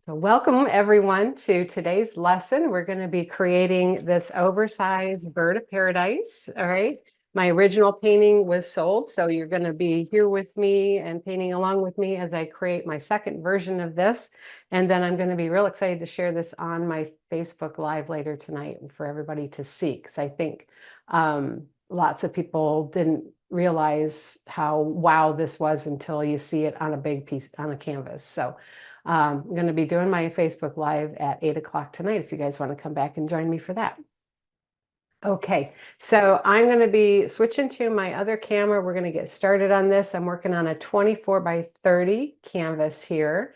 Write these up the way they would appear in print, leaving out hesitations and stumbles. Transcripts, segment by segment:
So welcome everyone to today's lesson. We're going to be creating this oversized bird of paradise. All right. My original painting was sold, so you're going to be here with me and painting along with me as I create my second version of this. And then I'm going to be real excited to share this on my Facebook Live later tonight for everybody to see, because I think lots of people didn't realize how wow this was until you see it on a big piece on a canvas. So I'm going to be doing my Facebook Live at 8 o'clock tonight if you guys want to come back and join me for that. Okay, so I'm going to be switching to my other camera. We're going to get started on this. I'm working on a 24 by 30 canvas here,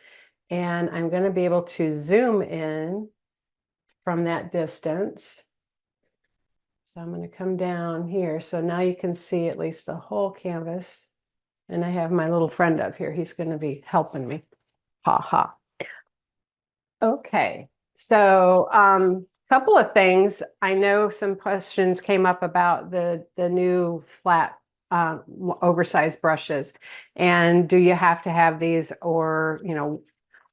and I'm going to be able to zoom in from that distance. So I'm going to come down here. So now you can see at least the whole canvas. And I have my little friend up here. He's going to be helping me. Ha ha. Okay, so couple of things. I know some questions came up about the new flat oversized brushes, and do you have to have these, or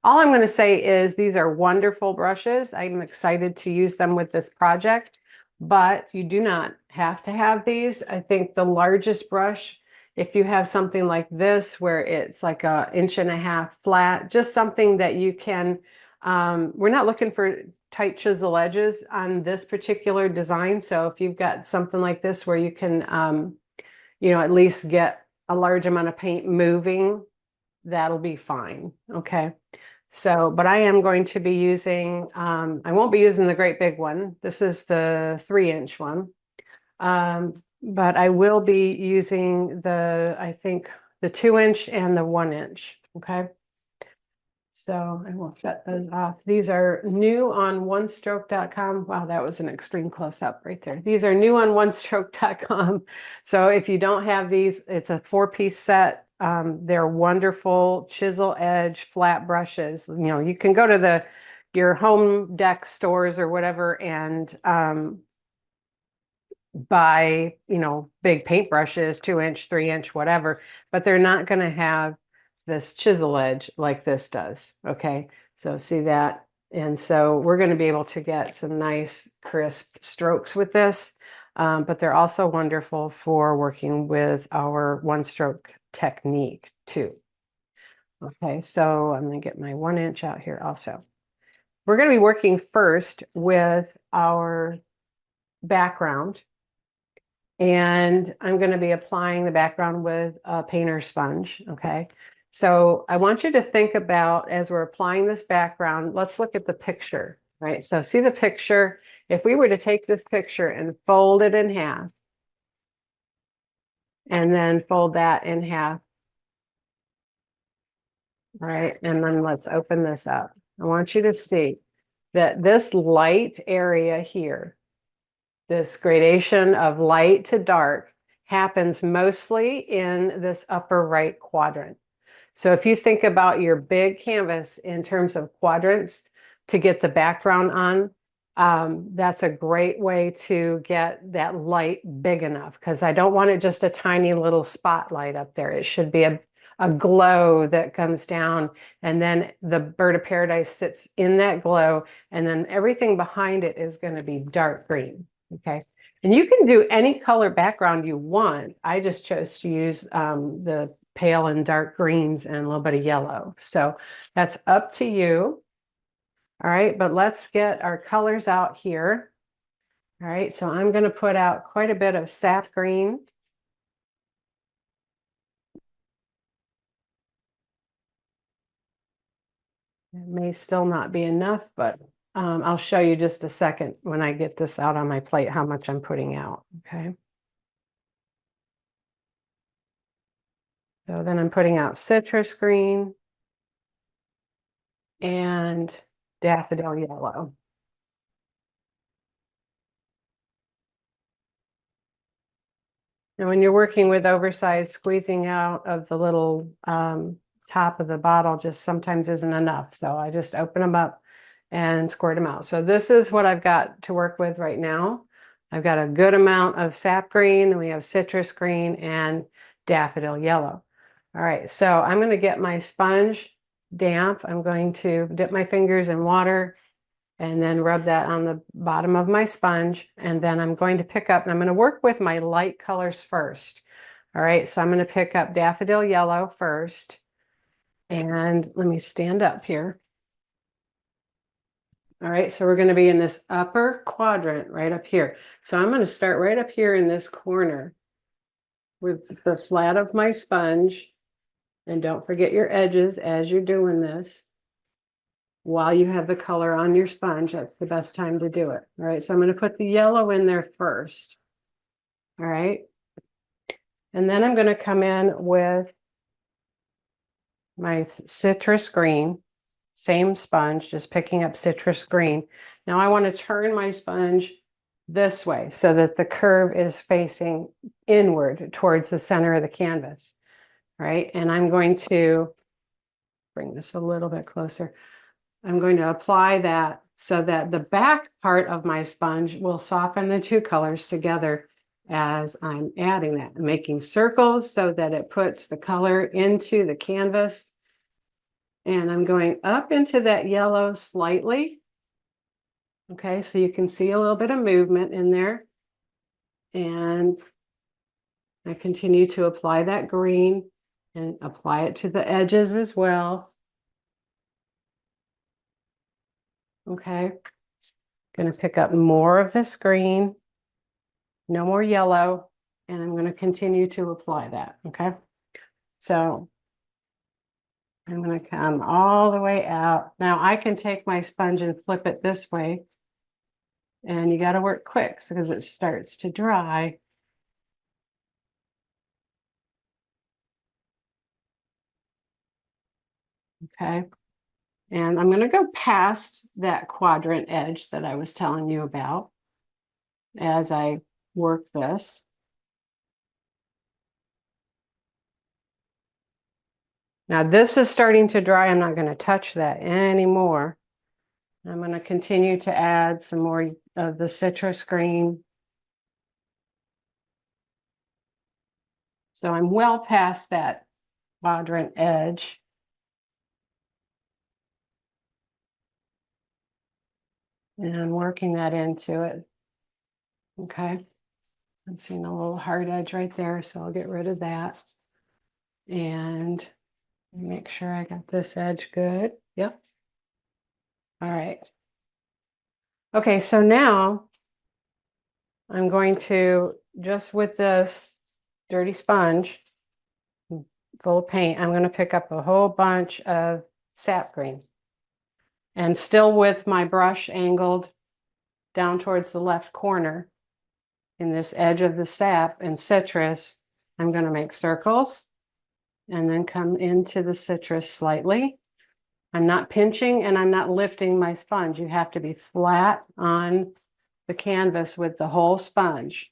all I'm going to say is these are wonderful brushes. I'm excited to use them with this project, but you do not have to have these. I think the largest brush, if you have something like this where it's like 1.5 inches flat, just something that you can, we're not looking for tight chisel edges on this particular design. So if you've got something like this where you can, at least get a large amount of paint moving, that'll be fine. Okay. So, but I am going to be using, I won't be using the great big one. This is the 3-inch one. But I will be using I think the 2-inch and the 1-inch. Okay. So I will set those off. These are new on onestroke.com. Wow, that was an extreme close-up right there. These are new on onestroke.com. So if you don't have these, it's a 4-piece set. They're wonderful chisel edge flat brushes. You can go to your home deck stores or whatever and buy, big paint brushes, 2-inch, 3-inch, whatever, but they're not going to have this chisel edge like this does. Okay, so see that? And so we're going to be able to get some nice crisp strokes with this, but they're also wonderful for working with our one-stroke technique too. Okay, so I'm going to get my 1-inch out here also. We're going to be working first with our background, and I'm going to be applying the background with a painter sponge. Okay, so I want you to think about, as we're applying this background, let's look at the picture, right? So see the picture. If we were to take this picture and fold it in half, and then fold that in half, right? And then let's open this up. I want you to see that this light area here, this gradation of light to dark, happens mostly in this upper right quadrant. So if you think about your big canvas in terms of quadrants to get the background on, that's a great way to get that light big enough, because I don't want it just a tiny little spotlight up there. It should be a glow that comes down, and then the bird of paradise sits in that glow, and then everything behind it is going to be dark green. Okay. And you can do any color background you want. I just chose to use the pale and dark greens and a little bit of yellow. So that's up to you. All right, but let's get our colors out here. All right, so I'm going to put out quite a bit of sap green. It may still not be enough, but I'll show you just a second when I get this out on my plate how much I'm putting out. Okay. So then I'm putting out citrus green and daffodil yellow. And when you're working with oversized, squeezing out of the little top of the bottle just sometimes isn't enough. So I just open them up and squirt them out. So this is what I've got to work with right now. I've got a good amount of sap green, and we have citrus green and daffodil yellow. All right, so I'm going to get my sponge damp, I'm going to dip my fingers in water and then rub that on the bottom of my sponge. And then I'm going to pick up, and I'm going to work with my light colors first. All right, so I'm going to pick up Daffodil Yellow first. And let me stand up here. All right, so we're going to be in this upper quadrant right up here. So I'm going to start right up here in this corner with the flat of my sponge. And don't forget your edges as you're doing this. While you have the color on your sponge, that's the best time to do it. All right, so I'm going to put the yellow in there first. All right. And then I'm going to come in with my citrus green, same sponge, just picking up citrus green. Now I want to turn my sponge this way so that the curve is facing inward towards the center of the canvas. All right, and I'm going to bring this a little bit closer. I'm going to apply that so that the back part of my sponge will soften the two colors together as I'm adding that, making circles so that it puts the color into the canvas. And I'm going up into that yellow slightly. Okay, so you can see a little bit of movement in there. And I continue to apply that green and apply it to the edges as well. Okay, going to pick up more of this green, no more yellow, and I'm going to continue to apply that. Okay, so I'm going to come all the way out. Now I can take my sponge and flip it this way, and you got to work quick because it starts to dry. Okay, and I'm going to go past that quadrant edge that I was telling you about as I work this. Now this is starting to dry. I'm not going to touch that anymore. I'm going to continue to add some more of the citrus green. So I'm well past that quadrant edge. And I'm working that into it. Okay. I'm seeing a little hard edge right there, so I'll get rid of that. And make sure I got this edge good. Yep. All right. Okay, so now I'm going to, just with this dirty sponge full of paint, I'm going to pick up a whole bunch of sap green. And still with my brush angled down towards the left corner in this edge of the sap and citrus, I'm going to make circles and then come into the citrus slightly. I'm not pinching and I'm not lifting my sponge. You have to be flat on the canvas with the whole sponge.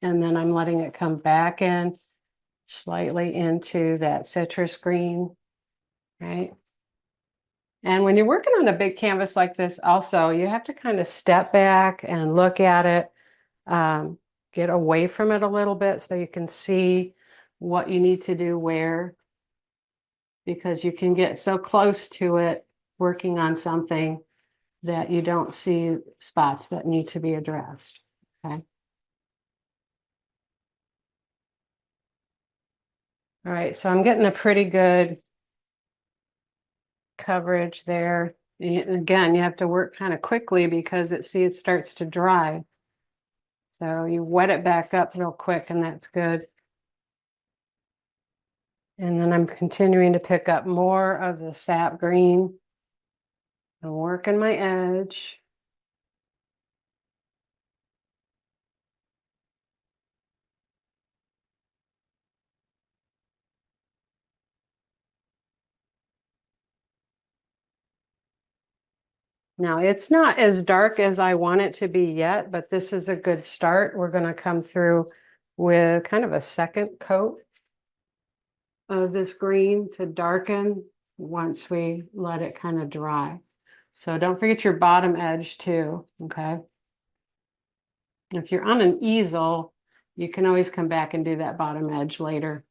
And then I'm letting it come back in slightly into that citrus green, right? And when you're working on a big canvas like this, also, you have to kind of step back and look at it, get away from it a little bit so you can see what you need to do where, because you can get so close to it working on something that you don't see spots that need to be addressed. Okay. All right, so I'm getting a pretty good coverage there. And again, you have to work kind of quickly because it starts to dry. So you wet it back up real quick and that's good. And then I'm continuing to pick up more of the sap green and working my edge. Now it's not as dark as I want it to be yet, but this is a good start. We're going to come through with kind of a second coat of this green to darken once we let it kind of dry. So don't forget your bottom edge too, okay? If you're on an easel, you can always come back and do that bottom edge later.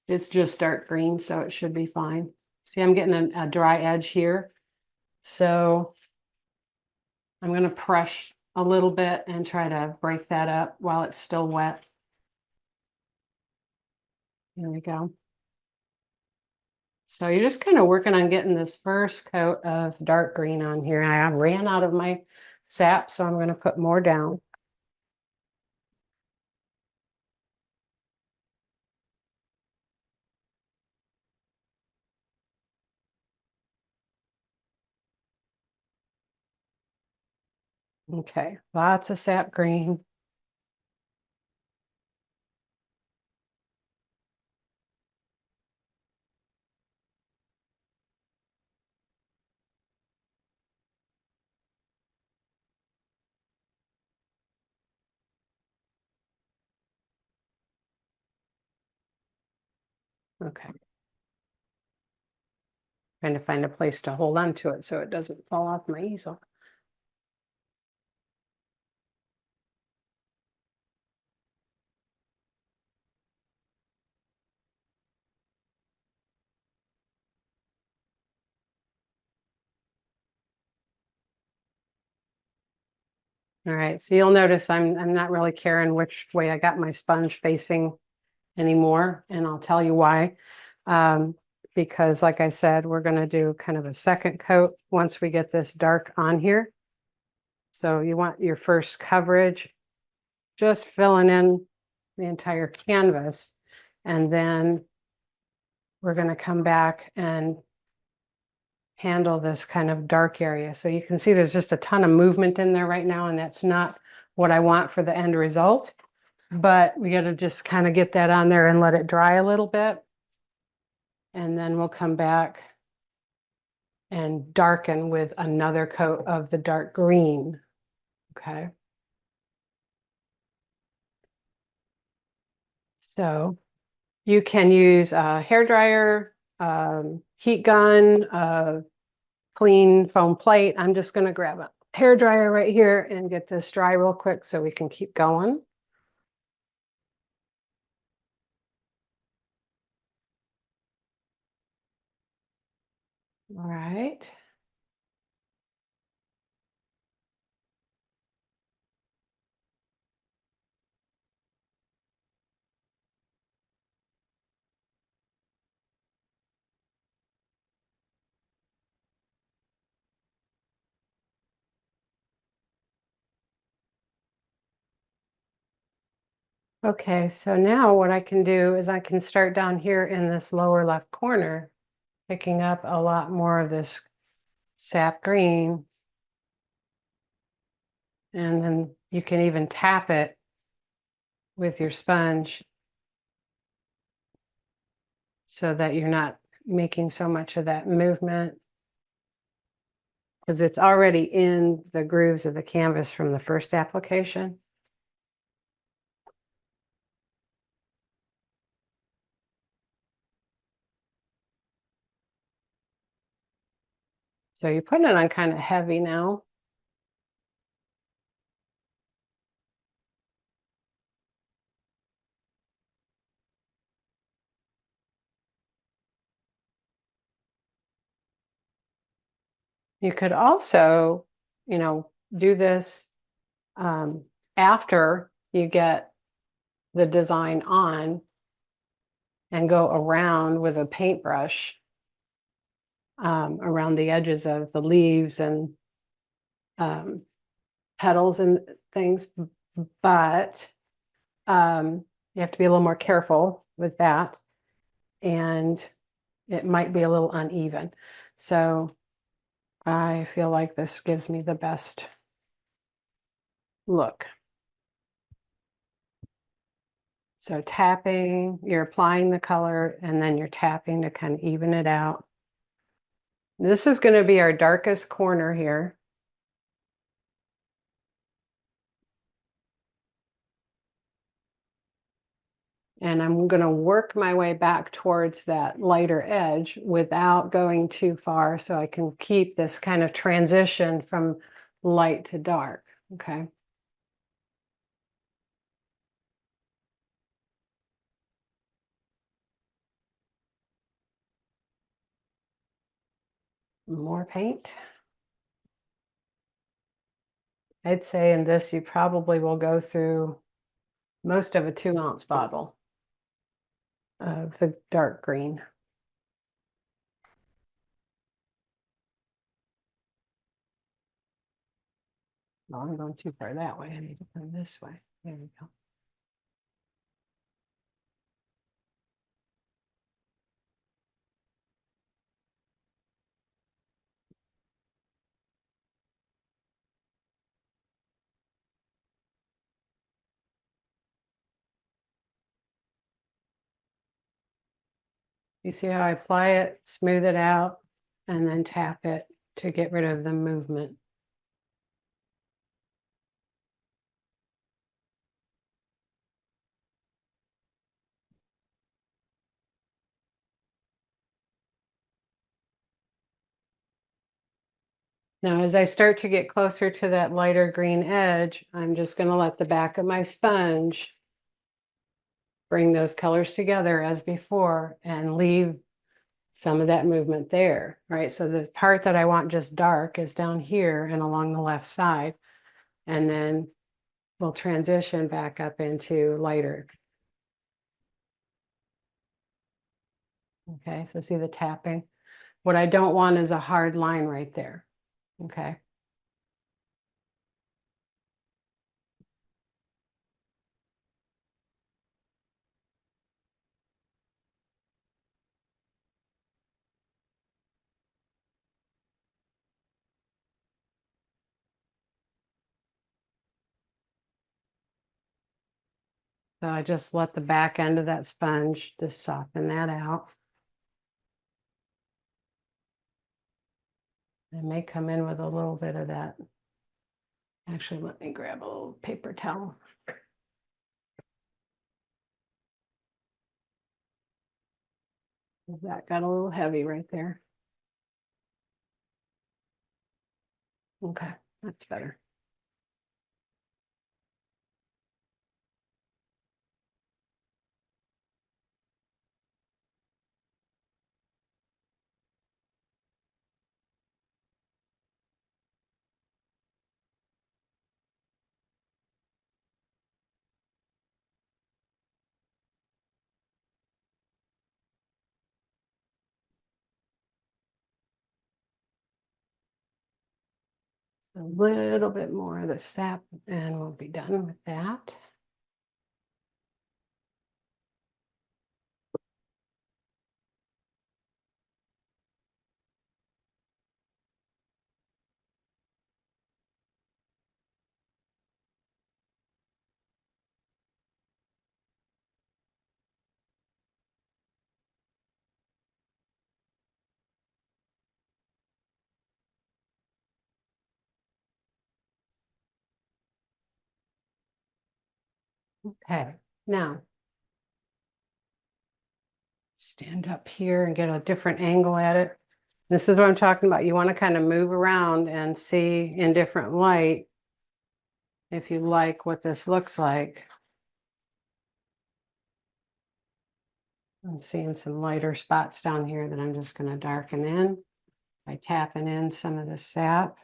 It's just dark green, so it should be fine. See, I'm getting a dry edge here. So I'm going to press a little bit and try to break that up while it's still wet. There we go. So you're just kind of working on getting this first coat of dark green on here. I ran out of my sap, so I'm going to put more down. Okay, lots of sap green. Okay. Trying to find a place to hold on to it so it doesn't fall off my easel. All right, so you'll notice I'm not really caring which way I got my sponge facing anymore, and I'll tell you why. Because like I said, we're going to do kind of a second coat once we get this dark on here. So you want your first coverage, just filling in the entire canvas, and then we're going to come back and handle this kind of dark area. So you can see there's just a ton of movement in there right now, and that's not what I want for the end result. But we got to just kind of get that on there and let it dry a little bit. And then we'll come back and darken with another coat of the dark green. Okay. So you can use a hair dryer, heat gun, clean foam plate. I'm just going to grab a hair dryer right here and get this dry real quick so we can keep going. All right. Okay, so now what I can do is I can start down here in this lower left corner, picking up a lot more of this sap green. And then you can even tap it with your sponge so that you're not making so much of that movement, because it's already in the grooves of the canvas from the first application. So you're putting it on kind of heavy now. You could also, do this after you get the design on and go around with a paintbrush around the edges of the leaves and petals and things, but you have to be a little more careful with that, and it might be a little uneven. So I feel like this gives me the best look. So tapping, you're applying the color, and then you're tapping to kind of even it out. This is going to be our darkest corner here. And I'm going to work my way back towards that lighter edge without going too far, so I can keep this kind of transition from light to dark. Okay. More paint. I'd say in this you probably will go through most of a 2-ounce bottle of the dark green. No, I'm going too far that way. I need to come this way. There we go. You see how I apply it, smooth it out, and then tap it to get rid of the movement. Now, as I start to get closer to that lighter green edge, I'm just going to let the back of my sponge bring those colors together as before and leave some of that movement there, right? So the part that I want just dark is down here and along the left side, and then we'll transition back up into lighter. Okay, so see the tapping? What I don't want is a hard line right there, okay? So I just let the back end of that sponge just soften that out. I may come in with a little bit of that. Actually, let me grab a little paper towel. That got a little heavy right there. Okay, that's better. A little bit more of the sap and we'll be done with that. Okay, now stand up here and get a different angle at it. This is what I'm talking about. You want to kind of move around and see in different light if you like what this looks like. I'm seeing some lighter spots down here that I'm just going to darken in by tapping in some of the sap.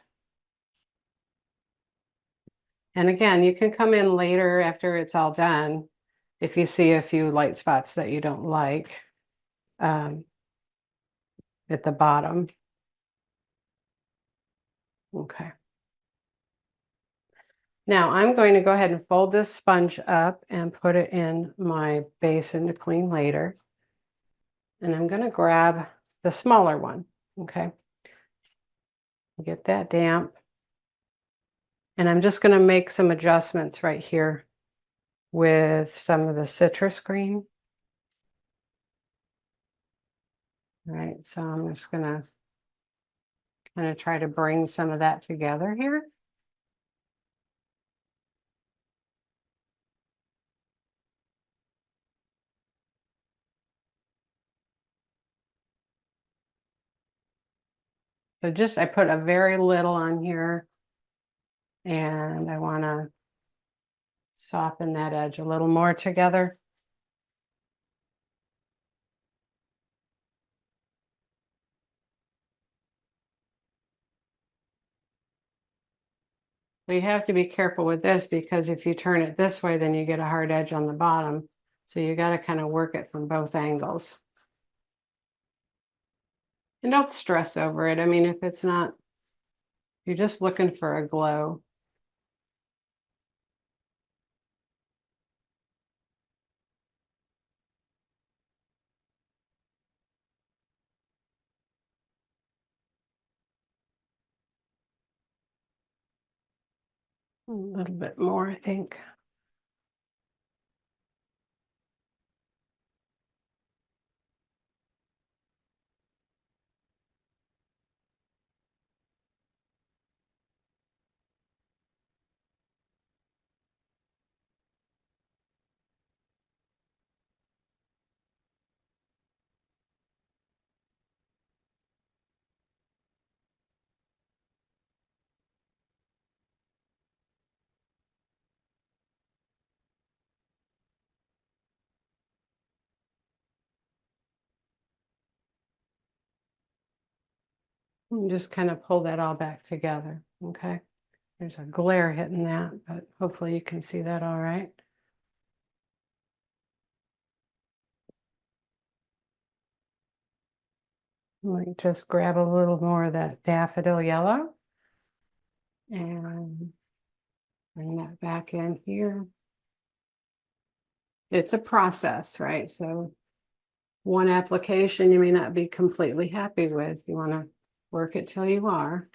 And again, you can come in later after it's all done if you see a few light spots that you don't like at the bottom. Okay. Now I'm going to go ahead and fold this sponge up and put it in my basin to clean later. And I'm going to grab the smaller one. Okay. Get that damp. And I'm just going to make some adjustments right here with some of the citrus green. All right, so I'm just going to kind of try to bring some of that together here. So just, I put a very little on here and I want to soften that edge a little more together. So you have to be careful with this because if you turn it this way, then you get a hard edge on the bottom. So you got to kind of work it from both angles. And don't stress over it. I mean, if it's not, you're just looking for a glow. A little bit more, I think. And just kind of pull that all back together. Okay. There's a glare hitting that, but hopefully you can see that all right. Might just grab a little more of that daffodil yellow and bring that back in here. It's a process, right? So one application you may not be completely happy with. You want to work it till you are.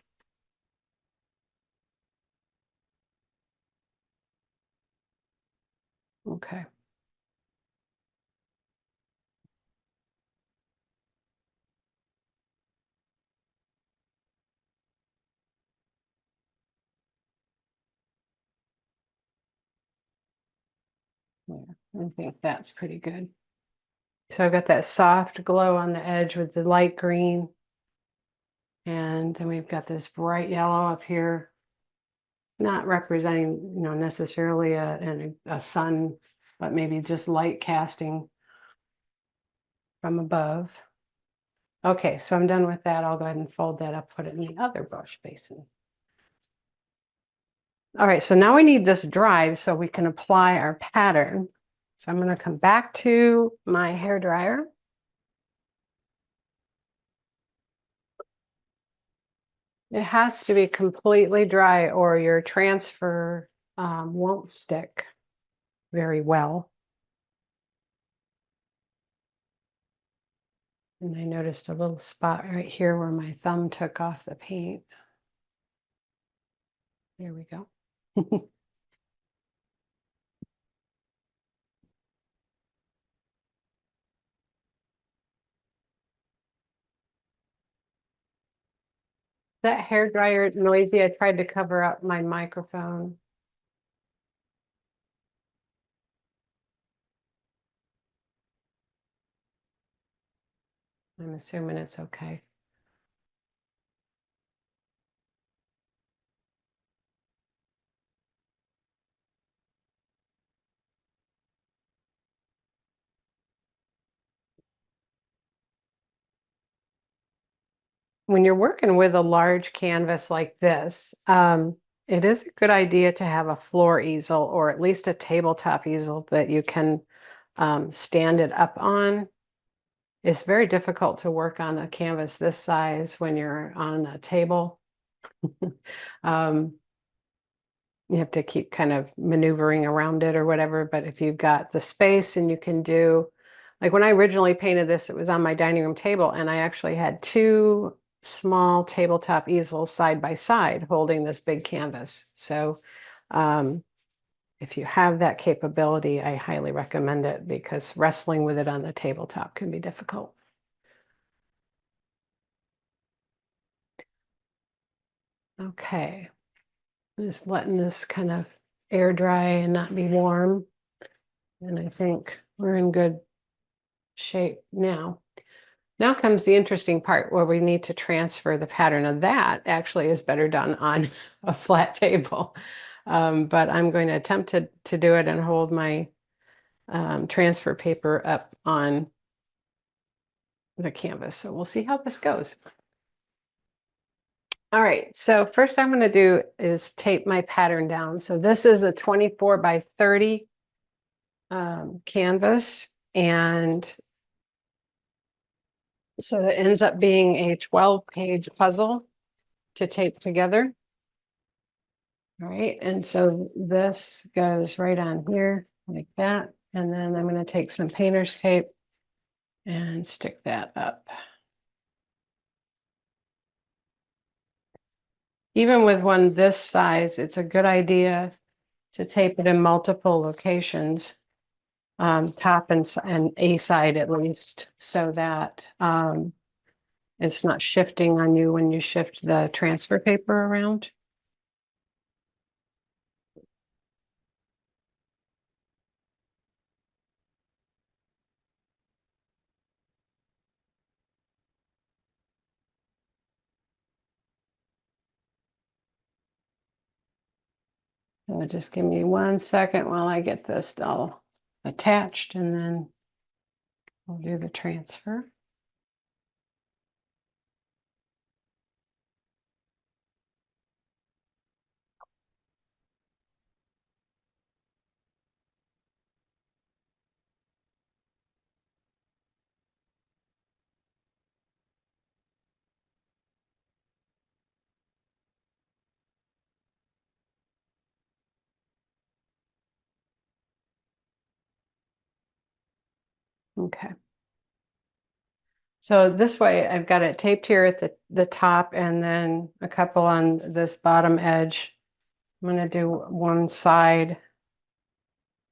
Okay. Yeah, I think that's pretty good. So I've got that soft glow on the edge with the light green. And then we've got this bright yellow up here, not representing, necessarily a sun, but maybe just light casting from above. Okay, so I'm done with that. I'll go ahead and fold that up, put it in the other brush basin. All right, so now we need this dried so we can apply our pattern. So I'm going to come back to my hair dryer. It has to be completely dry or your transfer won't stick very well. And I noticed a little spot right here where my thumb took off the paint. There we go. That hair dryer noisy. I tried to cover up my microphone. I'm assuming it's okay. When you're working with a large canvas like this, it is a good idea to have a floor easel or at least a tabletop easel that you can stand it up on. It's very difficult to work on a canvas this size when you're on a table. um, you have to keep kind of maneuvering around it or whatever. But if you've got the space and you can do, like when I originally painted this, it was on my dining room table, and I actually had two small tabletop easels side by side holding this big canvas. So if you have that capability, I highly recommend it because wrestling with it on the tabletop can be difficult. Okay, just letting this kind of air dry and not be warm. And I think we're in good shape now. Now comes the interesting part where we need to transfer the pattern of that actually is better done on a flat table. But I'm going to attempt to do it and hold my transfer paper up on the canvas. So we'll see how this goes. All right, so first I'm going to do is tape my pattern down. So this is a 24 by 30 canvas, and so it ends up being a 12-page puzzle to tape together. All right, and so this goes right on here like that. And then I'm going to take some painter's tape and stick that up. Even with one this size, it's a good idea to tape it in multiple locations, top and a side at least, so that it's not shifting on you when you shift the transfer paper around. So just give me 1 second while I get this all attached, and then we'll do the transfer. Okay. So this way I've got it taped here at the top, and then a couple on this bottom edge. I'm going to do one side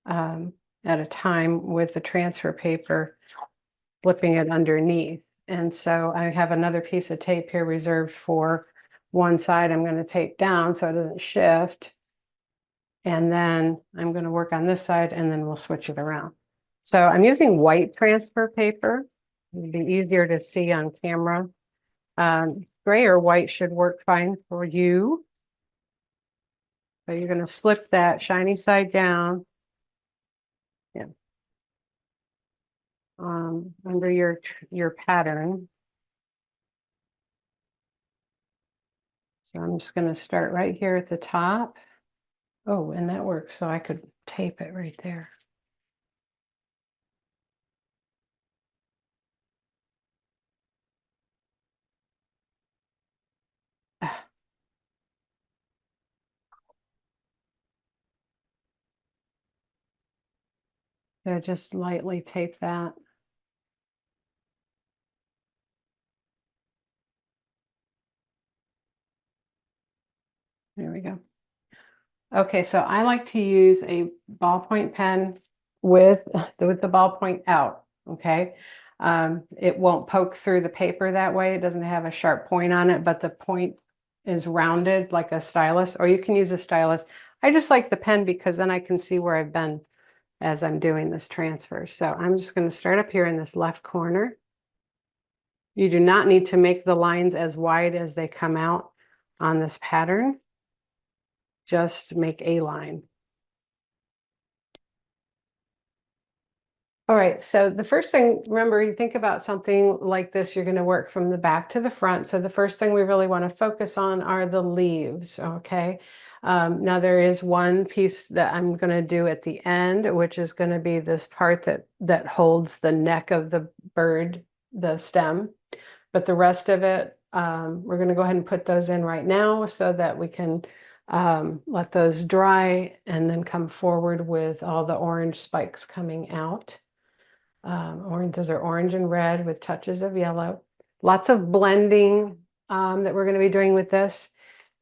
at a time with the transfer paper, flipping it underneath. And so I have another piece of tape here reserved for one side. I'm going to tape down so it doesn't shift. And then I'm going to work on this side, and then we'll switch it around. So I'm using white transfer paper. It'd be easier to see on camera. Gray or white should work fine for you. So you're going to slip that shiny side down. Yeah. Under your pattern. So I'm just going to start right here at the top. Oh, and that works, so I could tape it right there. Ah. So just lightly tape that. There we go. Okay, so I like to use a ballpoint pen with the ballpoint out, okay? It won't poke through the paper that way. It doesn't have a sharp point on it, but the point is rounded like a stylus, or you can use a stylus. I just like the pen because then I can see where I've been as I'm doing this transfer. So I'm just going to start up here in this left corner. You do not need to make the lines as wide as they come out on this pattern. Just make a line. All right, so the first thing, remember, you think about something like this, you're going to work from the back to the front. So the first thing we really want to focus on are the leaves, okay? Now there is one piece that I'm going to do at the end, which is going to be this part that holds the neck of the bird, the stem. But the rest of it, we're going to go ahead and put those in right now so that we can let those dry and then come forward with all the orange spikes coming out. Those are orange and red with touches of yellow. Lots of blending that we're going to be doing with this.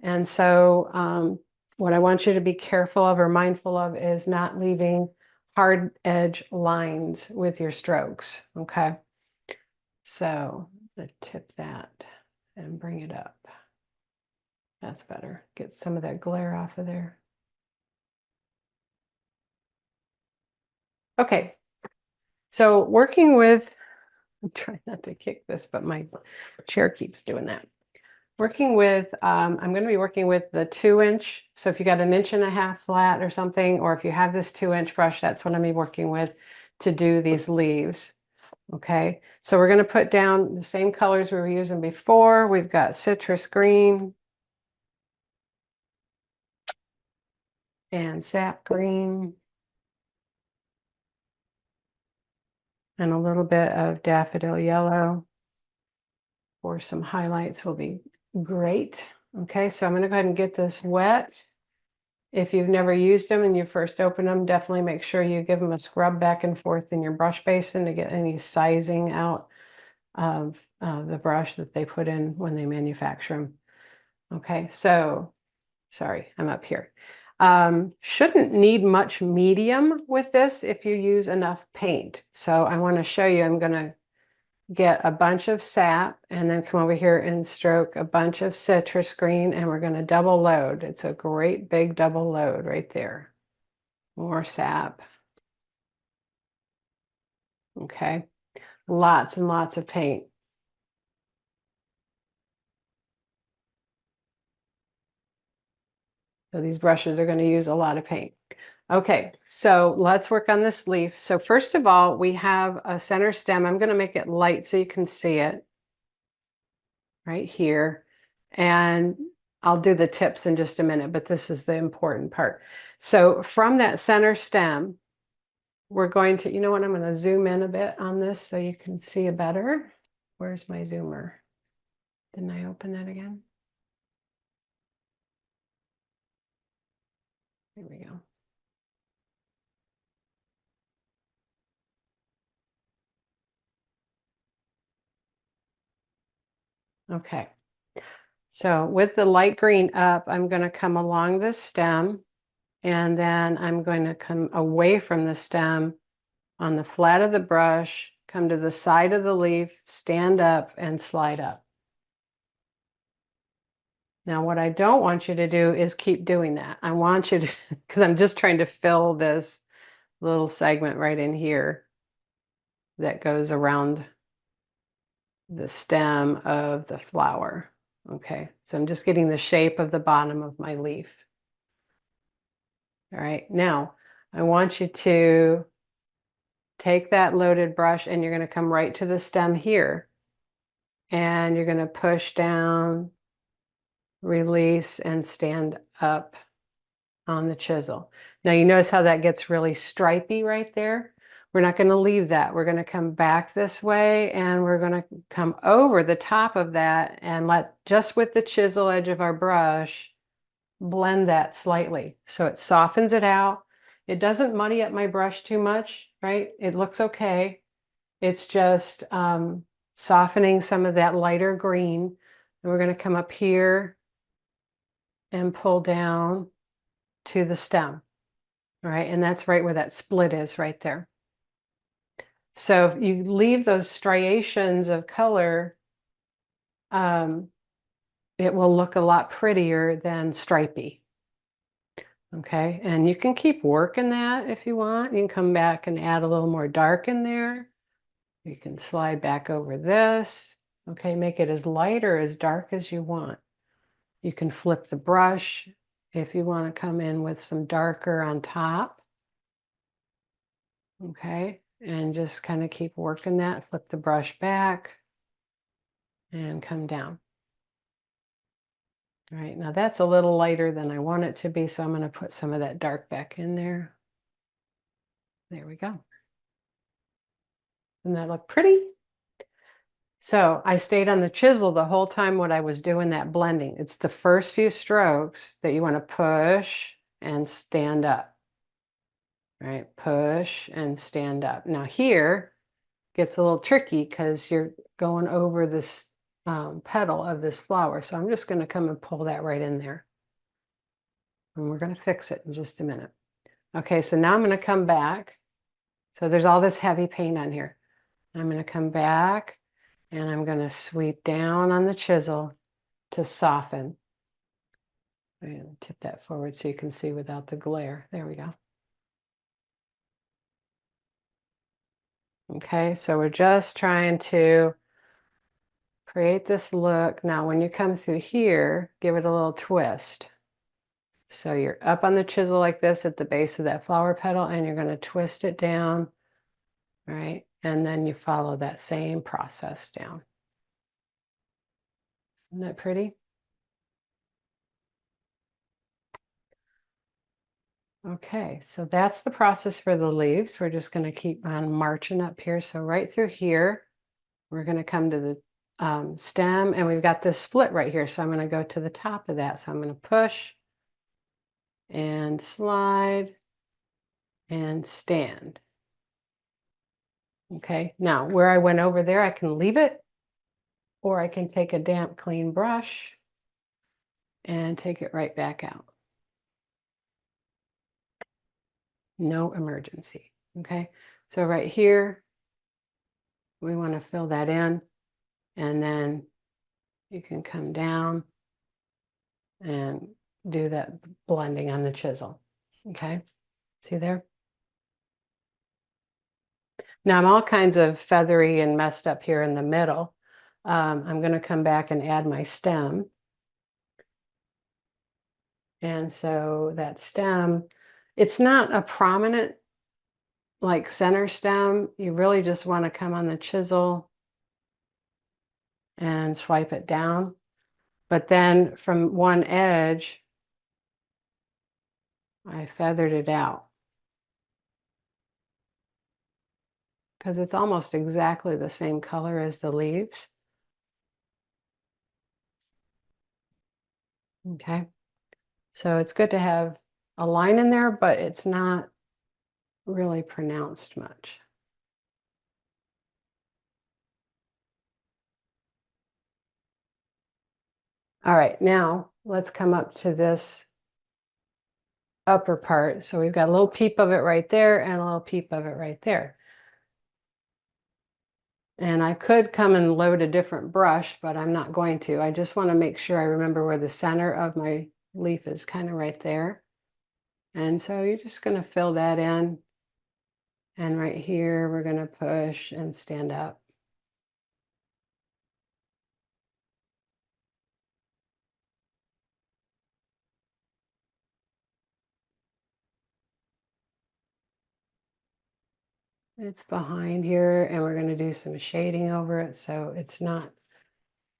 And so what I want you to be careful of or mindful of is not leaving hard edge lines with your strokes, okay? So let's tip that and bring it up. That's better. Get some of that glare off of there. Okay, so working with, I'm trying not to kick this, but my chair keeps doing that. Working with, I'm going to be working with the 2-inch. So if you got an 1.5 inch flat or something, or if you have this 2-inch brush, that's what I'm going to be working with to do these leaves. Okay, so we're going to put down the same colors we were using before. We've got citrus green, and sap green and a little bit of daffodil yellow for some highlights will be great. Okay, so I'm going to go ahead and get this wet. If you've never used them and you first open them, definitely make sure you give them a scrub back and forth in your brush basin to get any sizing out of the brush that they put in when they manufacture them. Okay, so sorry, I'm up here. Shouldn't need much medium with this if you use enough paint. So I want to show you, I'm going to get a bunch of sap and then come over here and stroke a bunch of citrus green, and we're going to double load. It's a great big double load right there. More sap. Okay, lots and lots of paint. So these brushes are going to use a lot of paint. Okay, so let's work on this leaf. So first of all, we have a center stem. I'm going to make it light so you can see it right here. And I'll do the tips in just a minute, but this is the important part. So from that center stem, we're going to, you know what, I'm going to zoom in a bit on this so you can see it better. Where's my zoomer? Didn't I open that again? There we go. Okay. So with the light green up, I'm going to come along this stem, and then I'm going to come away from the stem on the flat of the brush, come to the side of the leaf, stand up and slide up. Now, what I don't want you to do is keep doing that. I want you to, because I'm just trying to fill this little segment right in here that goes around the stem of the flower. Okay, so I'm just getting the shape of the bottom of my leaf. All right, now I want you to take that loaded brush and you're going to come right to the stem here. And you're going to push down, release, and stand up on the chisel. Now you notice how that gets really stripy right there? We're not going to leave that. We're going to come back this way and we're going to come over the top of that and let, just with the chisel edge of our brush, blend that slightly. So it softens it out. It doesn't muddy up my brush too much, right? It looks okay. It's just softening some of that lighter green. And we're going to come up here and pull down to the stem, right? And that's right where that split is right there. So if you leave those striations of color, it will look a lot prettier than stripy. Okay, and you can keep working that if you want. You can come back and add a little more dark in there. You can slide back over this. Okay, make it as light or as dark as you want. You can flip the brush if you want to come in with some darker on top. Okay, and just kind of keep working that. Flip the brush back and come down. All right, now that's a little lighter than I want it to be, so I'm going to put some of that dark back in there. There we go. Doesn't that look pretty? So I stayed on the chisel the whole time when I was doing that blending. It's the first few strokes that you want to push and stand up. Right, push and stand up. Now here gets a little tricky because you're going over this petal of this flower. So I'm just going to come and pull that right in there. And we're going to fix it in just a minute. Okay, so now I'm going to come back. So there's all this heavy paint on here. I'm going to come back and I'm going to sweep down on the chisel to soften. I'm going to tip that forward so you can see without the glare. There we go. Okay, so we're just trying to create this look. Now, when you come through here, give it a little twist. So you're up on the chisel like this at the base of that flower petal, and you're going to twist it down, right? And then you follow that same process down. Isn't that pretty? Okay, so that's the process for the leaves. We're just going to keep on marching up here. So right through here, we're going to come to the stem, and we've got this split right here. So I'm going to go to the top of that. So I'm going to push and slide and stand. Okay, now where I went over there, I can leave it, or I can take a damp, clean brush and take it right back out. No emergency. Okay, so right here, we want to fill that in, and then you can come down and do that blending on the chisel. Okay, see there? Now I'm all kinds of feathery and messed up here in the middle. I'm going to come back and add my stem. And so that stem, it's not a prominent like center stem. You really just want to come on the chisel and swipe it down. But then from one edge, I feathered it out because it's almost exactly the same color as the leaves. Okay, so it's good to have a line in there, but it's not really pronounced much. All right, now let's come up to this upper part. So we've got a little peep of it right there and a little peep of it right there. And I could come and load a different brush, but I'm not going to. I just want to make sure I remember where the center of my leaf is, kind of right there. And so you're just going to fill that in. And right here, we're going to push and stand up. It's behind here, and we're going to do some shading over it so it's not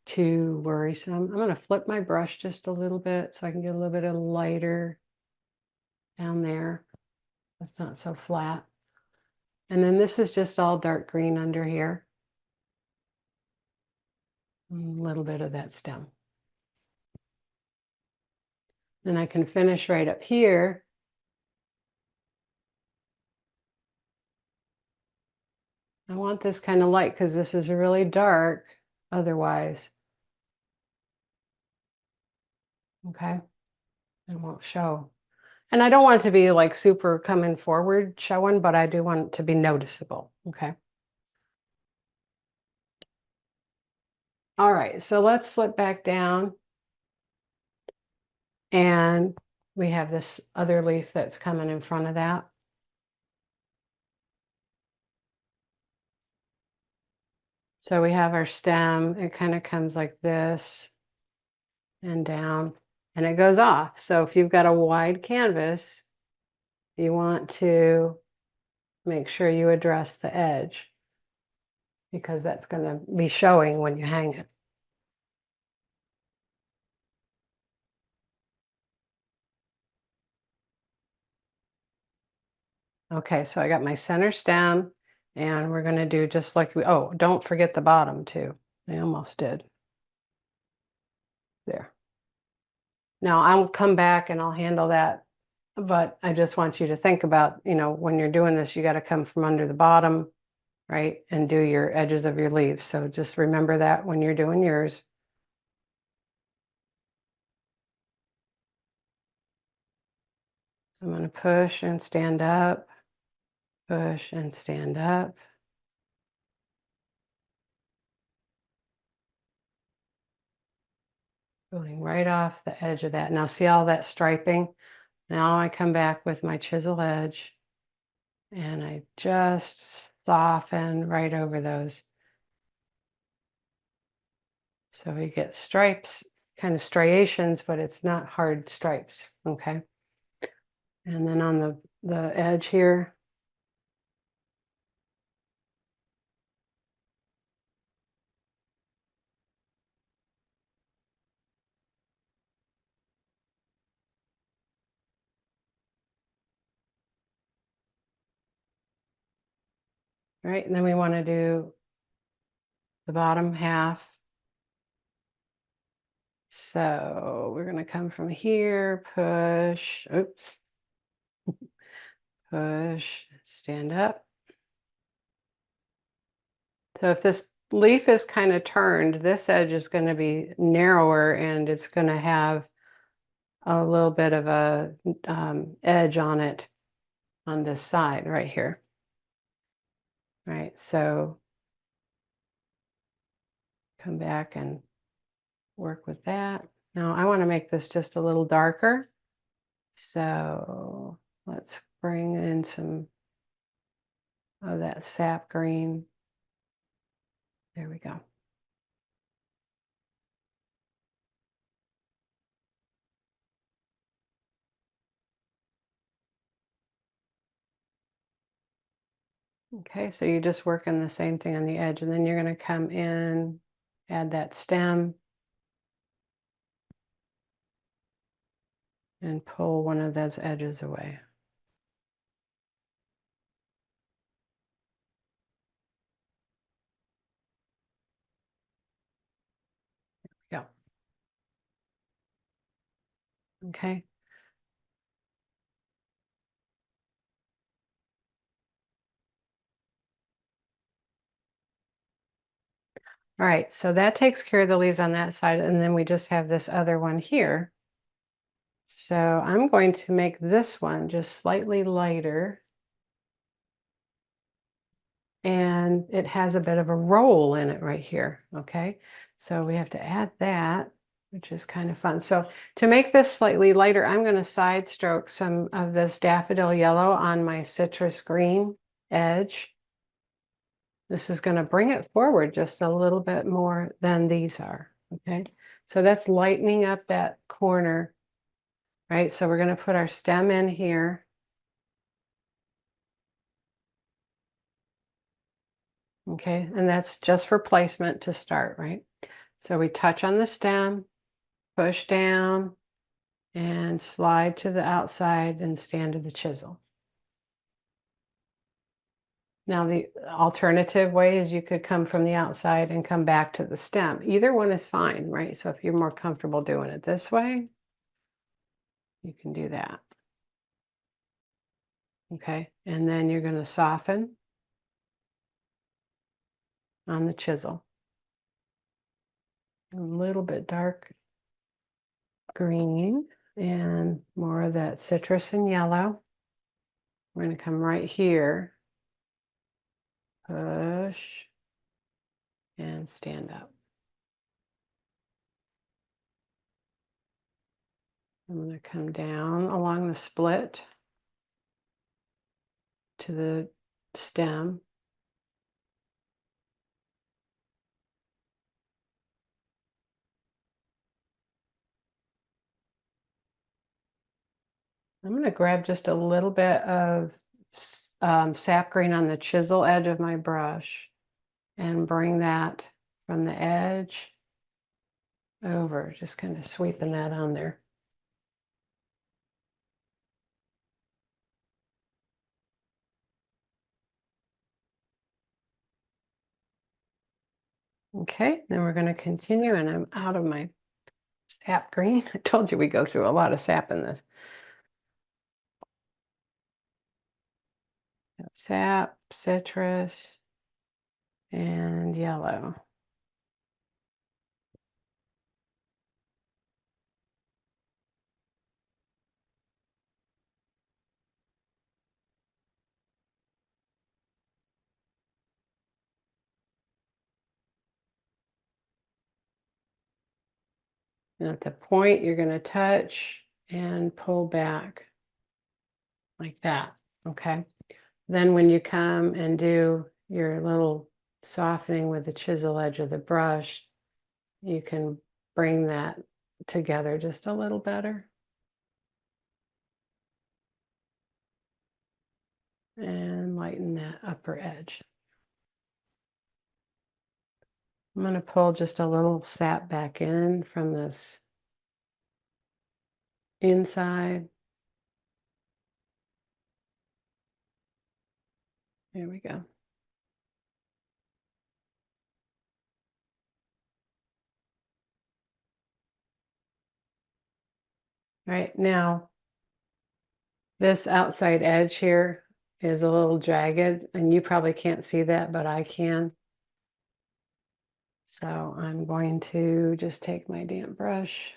too worrisome. I'm going to flip my brush just a little bit so I can get a little bit of lighter down there. It's not so flat. And then this is just all dark green under here. A little bit of that stem. Then I can finish right up here. I want this kind of light because this is really dark otherwise. Okay, it won't show. And I don't want it to be like super coming forward showing, but I do want it to be noticeable. Okay. All right, so let's flip back down. And we have this other leaf that's coming in front of that. So we have our stem. It kind of comes like this and down, and it goes off. So if you've got a wide canvas, you want to make sure you address the edge because that's going to be showing when you hang it. Okay, so I got my center stem, and we're going to do just like we, oh, don't forget the bottom too. I almost did. There. Now I'll come back and I'll handle that, but I just want you to think about, when you're doing this, you got to come from under the bottom, right? And do your edges of your leaves. So just remember that when you're doing yours. I'm going to push and stand up, push and stand up. Going right off the edge of that. Now see all that striping? Now I come back with my chisel edge and I just soften right over those. So we get stripes, kind of striations, but it's not hard stripes, okay? And then on the edge here, right? And then we want to do the bottom half. So we're going to come from here, push, oops, push, stand up. So if this leaf is kind of turned, this edge is going to be narrower and it's going to have a little bit of a edge on it on this side right here. Right, so come back and work with that. Now I want to make this just a little darker. So let's bring in some of that sap green. There we go. Okay, so you're just working the same thing on the edge, and then you're going to come in, add that stem, and pull one of those edges away. Yeah. Okay. All right, so that takes care of the leaves on that side, and then we just have this other one here. So I'm going to make this one just slightly lighter. And it has a bit of a roll in it right here, okay? So we have to add that, which is kind of fun. So to make this slightly lighter, I'm going to side stroke some of this daffodil yellow on my citrus green edge. This is going to bring it forward just a little bit more than these are, okay? So that's lightening up that corner, right? So we're going to put our stem in here. Okay, and that's just for placement to start, right? So we touch on the stem, push down, and slide to the outside and stand to the chisel. Now the alternative way is you could come from the outside and come back to the stem. Either one is fine, right? So if you're more comfortable doing it this way, you can do that. Okay, and then you're going to soften on the chisel. A little bit dark green and more of that citrus and yellow. We're going to come right here, push, and stand up. I'm going to come down along the split to the stem. I'm going to grab just a little bit of sap green on the chisel edge of my brush and bring that from the edge over, just kind of sweeping that on there. Okay, then we're going to continue, and I'm out of my sap green. I told you we go through a lot of sap in this. Sap, citrus, and yellow. And at the point, you're going to touch and pull back like that, okay? Then when you come and do your little softening with the chisel edge of the brush, you can bring that together just a little better. And lighten that upper edge. I'm going to pull just a little sap back in from this inside. There we go. Right now, this outside edge here is a little jagged, and you probably can't see that, but I can. So I'm going to just take my damp brush,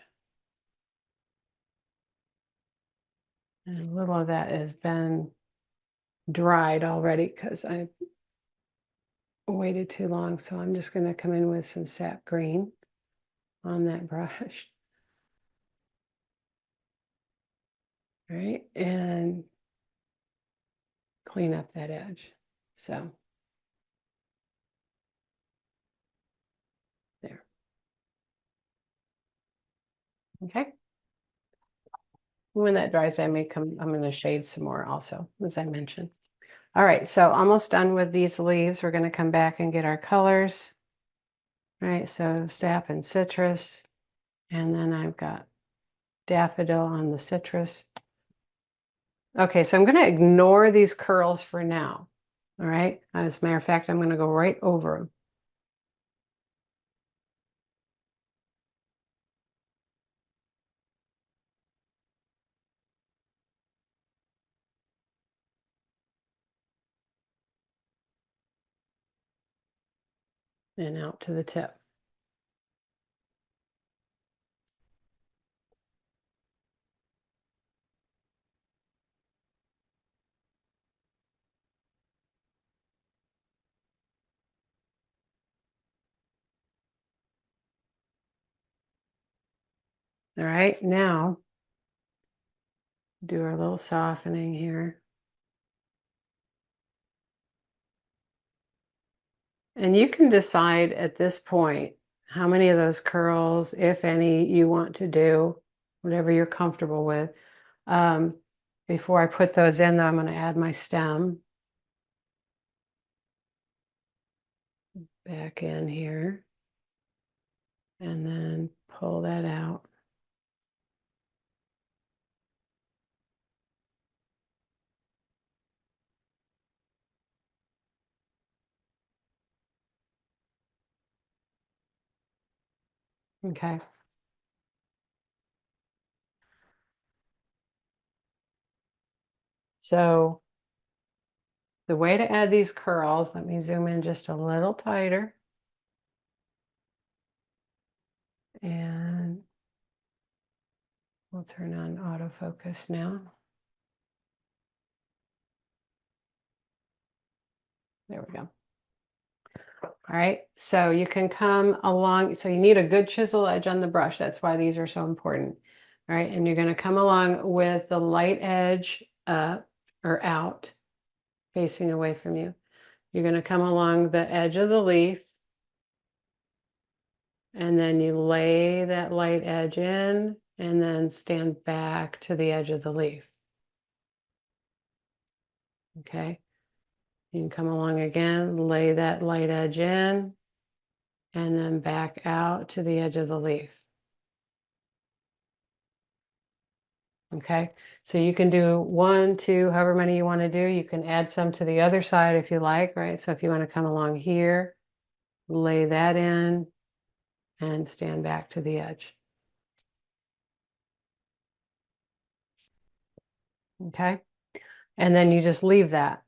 and a little of that has been dried already because I waited too long. So I'm just going to come in with some sap green on that brush. All right, and clean up that edge. So there. Okay. When that dries, I'm going to shade some more also, as I mentioned. All right, so almost done with these leaves. We're going to come back and get our colors. All right, so sap and citrus, and then I've got daffodil on the citrus. Okay, so I'm going to ignore these curls for now. All right, as a matter of fact, I'm going to go right over them. And out to the tip. All right, now do our little softening here. And you can decide at this point how many of those curls, if any, you want to do, whatever you're comfortable with. Before I put those in, though, I'm going to add my stem back in here and then pull that out. Okay. So the way to add these curls, let me zoom in just a little tighter. And we'll turn on autofocus now. There we go. All right, so you can come along. So you need a good chisel edge on the brush. That's why these are so important. All right, and you're going to come along with the light edge up or out, facing away from you. You're going to come along the edge of the leaf, and then you lay that light edge in, and then stand back to the edge of the leaf. Okay, you can come along again, lay that light edge in, and then back out to the edge of the leaf. Okay, so you can do 1, 2, however many you want to do. You can add some to the other side if you like, right? So if you want to come along here, lay that in and stand back to the edge. Okay, and then you just leave that.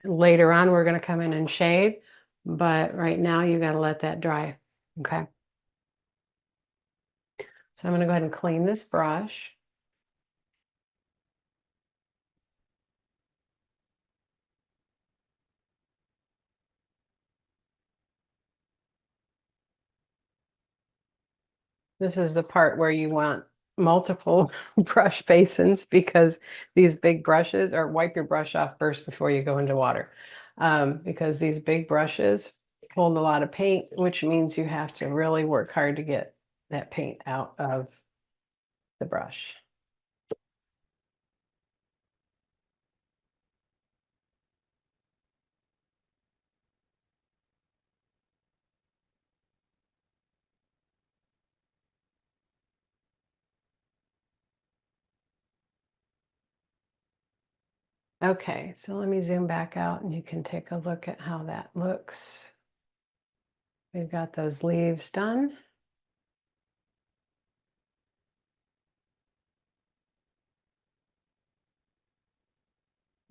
Later on, we're going to come in and shade, but right now you got to let that dry. Okay, so I'm going to go ahead and clean this brush. This is the part where you want multiple brush basins because these big brushes, or wipe your brush off first before you go into water, because these big brushes hold a lot of paint, which means you have to really work hard to get that paint out of the brush. Okay, so let me zoom back out and you can take a look at how that looks. We've got those leaves done.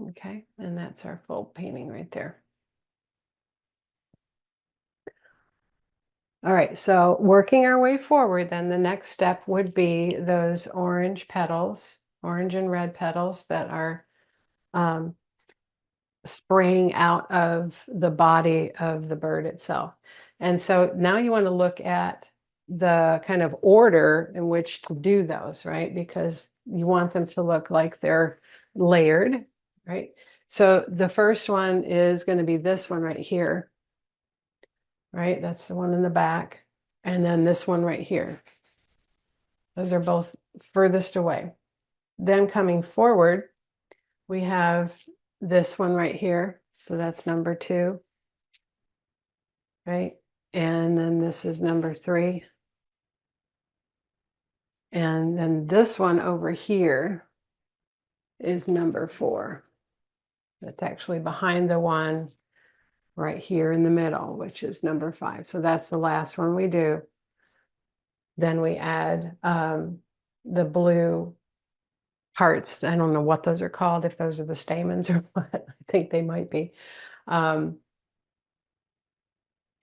Okay, and that's our full painting right there. All right, so working our way forward, then the next step would be those orange petals, orange and red petals that are spraying out of the body of the bird itself. And so now you want to look at the kind of order in which to do those, right? Because you want them to look like they're layered, right? So the first one is going to be this one right here, right? That's the one in the back. And then this one right here. Those are both furthest away. Then coming forward, we have this one right here. So that's number 2, right? And then this is number 3. And then this one over here is number 4. That's actually behind the one right here in the middle, which is number 5. So that's the last one we do. Then we add the blue parts. I don't know what those are called, if those are the stamens or what. I think they might be.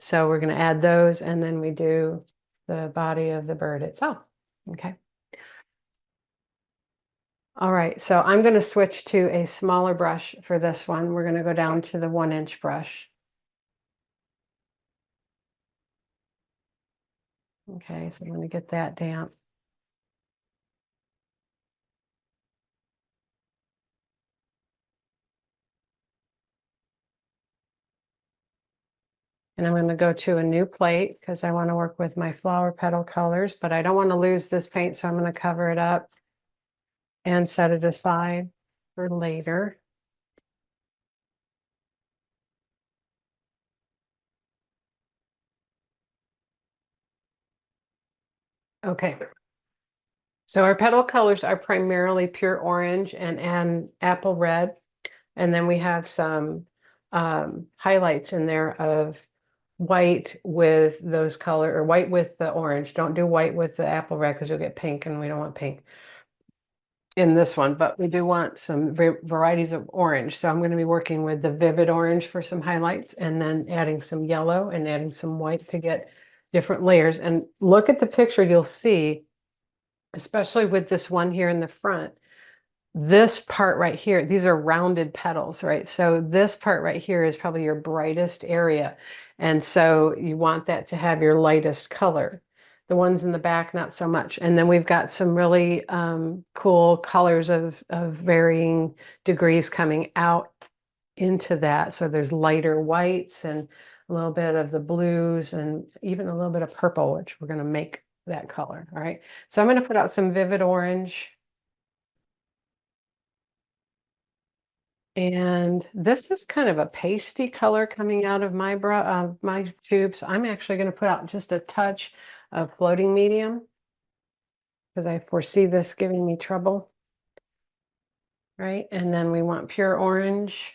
So we're going to add those, and then we do the body of the bird itself. Okay. All right, so I'm going to switch to a smaller brush for this one. We're going to go down to the 1-inch brush. Okay, so I'm going to get that damp. And I'm going to go to a new plate because I want to work with my flower petal colors, but I don't want to lose this paint, so I'm going to cover it up and set it aside for later. Okay. So our petal colors are primarily pure orange and apple red. And then we have some highlights in there of white with those color, or white with the orange. Don't do white with the apple red because you'll get pink, and we don't want pink in this one, but we do want some varieties of orange. So I'm going to be working with the vivid orange for some highlights, and then adding some yellow and adding some white to get different layers. And look at the picture, you'll see, especially with this one here in the front, this part right here, these are rounded petals, right? So this part right here is probably your brightest area. And so you want that to have your lightest color. The ones in the back, not so much. And then we've got some really cool colors of varying degrees coming out into that. So there's lighter whites and a little bit of the blues and even a little bit of purple, which we're going to make that color. All right. So I'm going to put out some vivid orange. And this is kind of a pasty color coming out of my tube. So I'm actually going to put out just a touch of floating medium because I foresee this giving me trouble. Right? And then we want pure orange.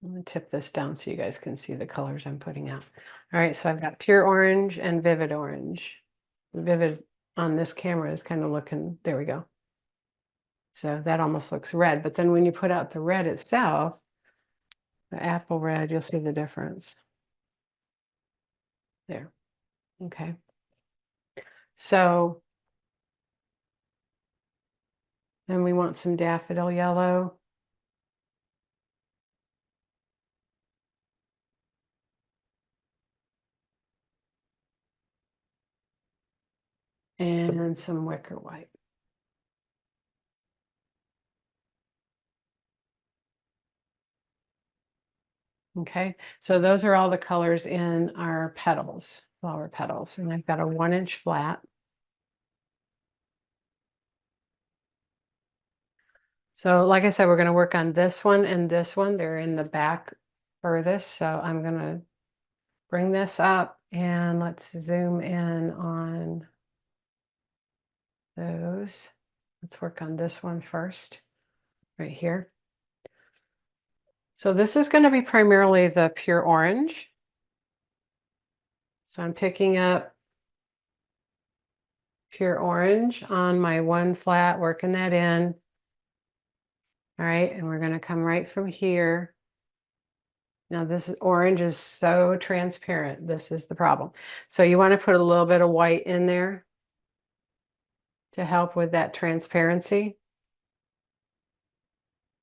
I'm going to tip this down so you guys can see the colors I'm putting out. All right, so I've got pure orange and vivid orange. Vivid on this camera is kind of looking, there we go. So that almost looks red, but then when you put out the red itself, the apple red, you'll see the difference. There. Okay. So then we want some daffodil yellow. And some wicker white. Okay, so those are all the colors in our petals, flower petals. And I've got a 1-inch flat. So like I said, we're going to work on this one and this one. They're in the back furthest. So I'm going to bring this up and let's zoom in on those. Let's work on this one first, right here. So this is going to be primarily the pure orange. So I'm picking up pure orange on my one flat, working that in. All right, and we're going to come right from here. Now this orange is so transparent. This is the problem. So you want to put a little bit of white in there to help with that transparency.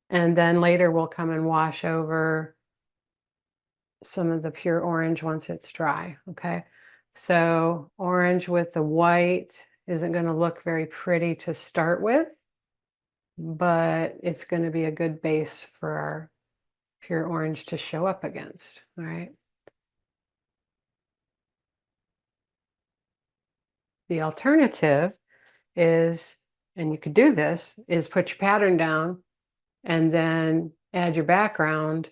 And then later we'll come and wash over some of the pure orange once it's dry, okay? So orange with the white isn't going to look very pretty to start with, but it's going to be a good base for our pure orange to show up against, all right? The alternative is, and you could do this, is put your pattern down and then add your background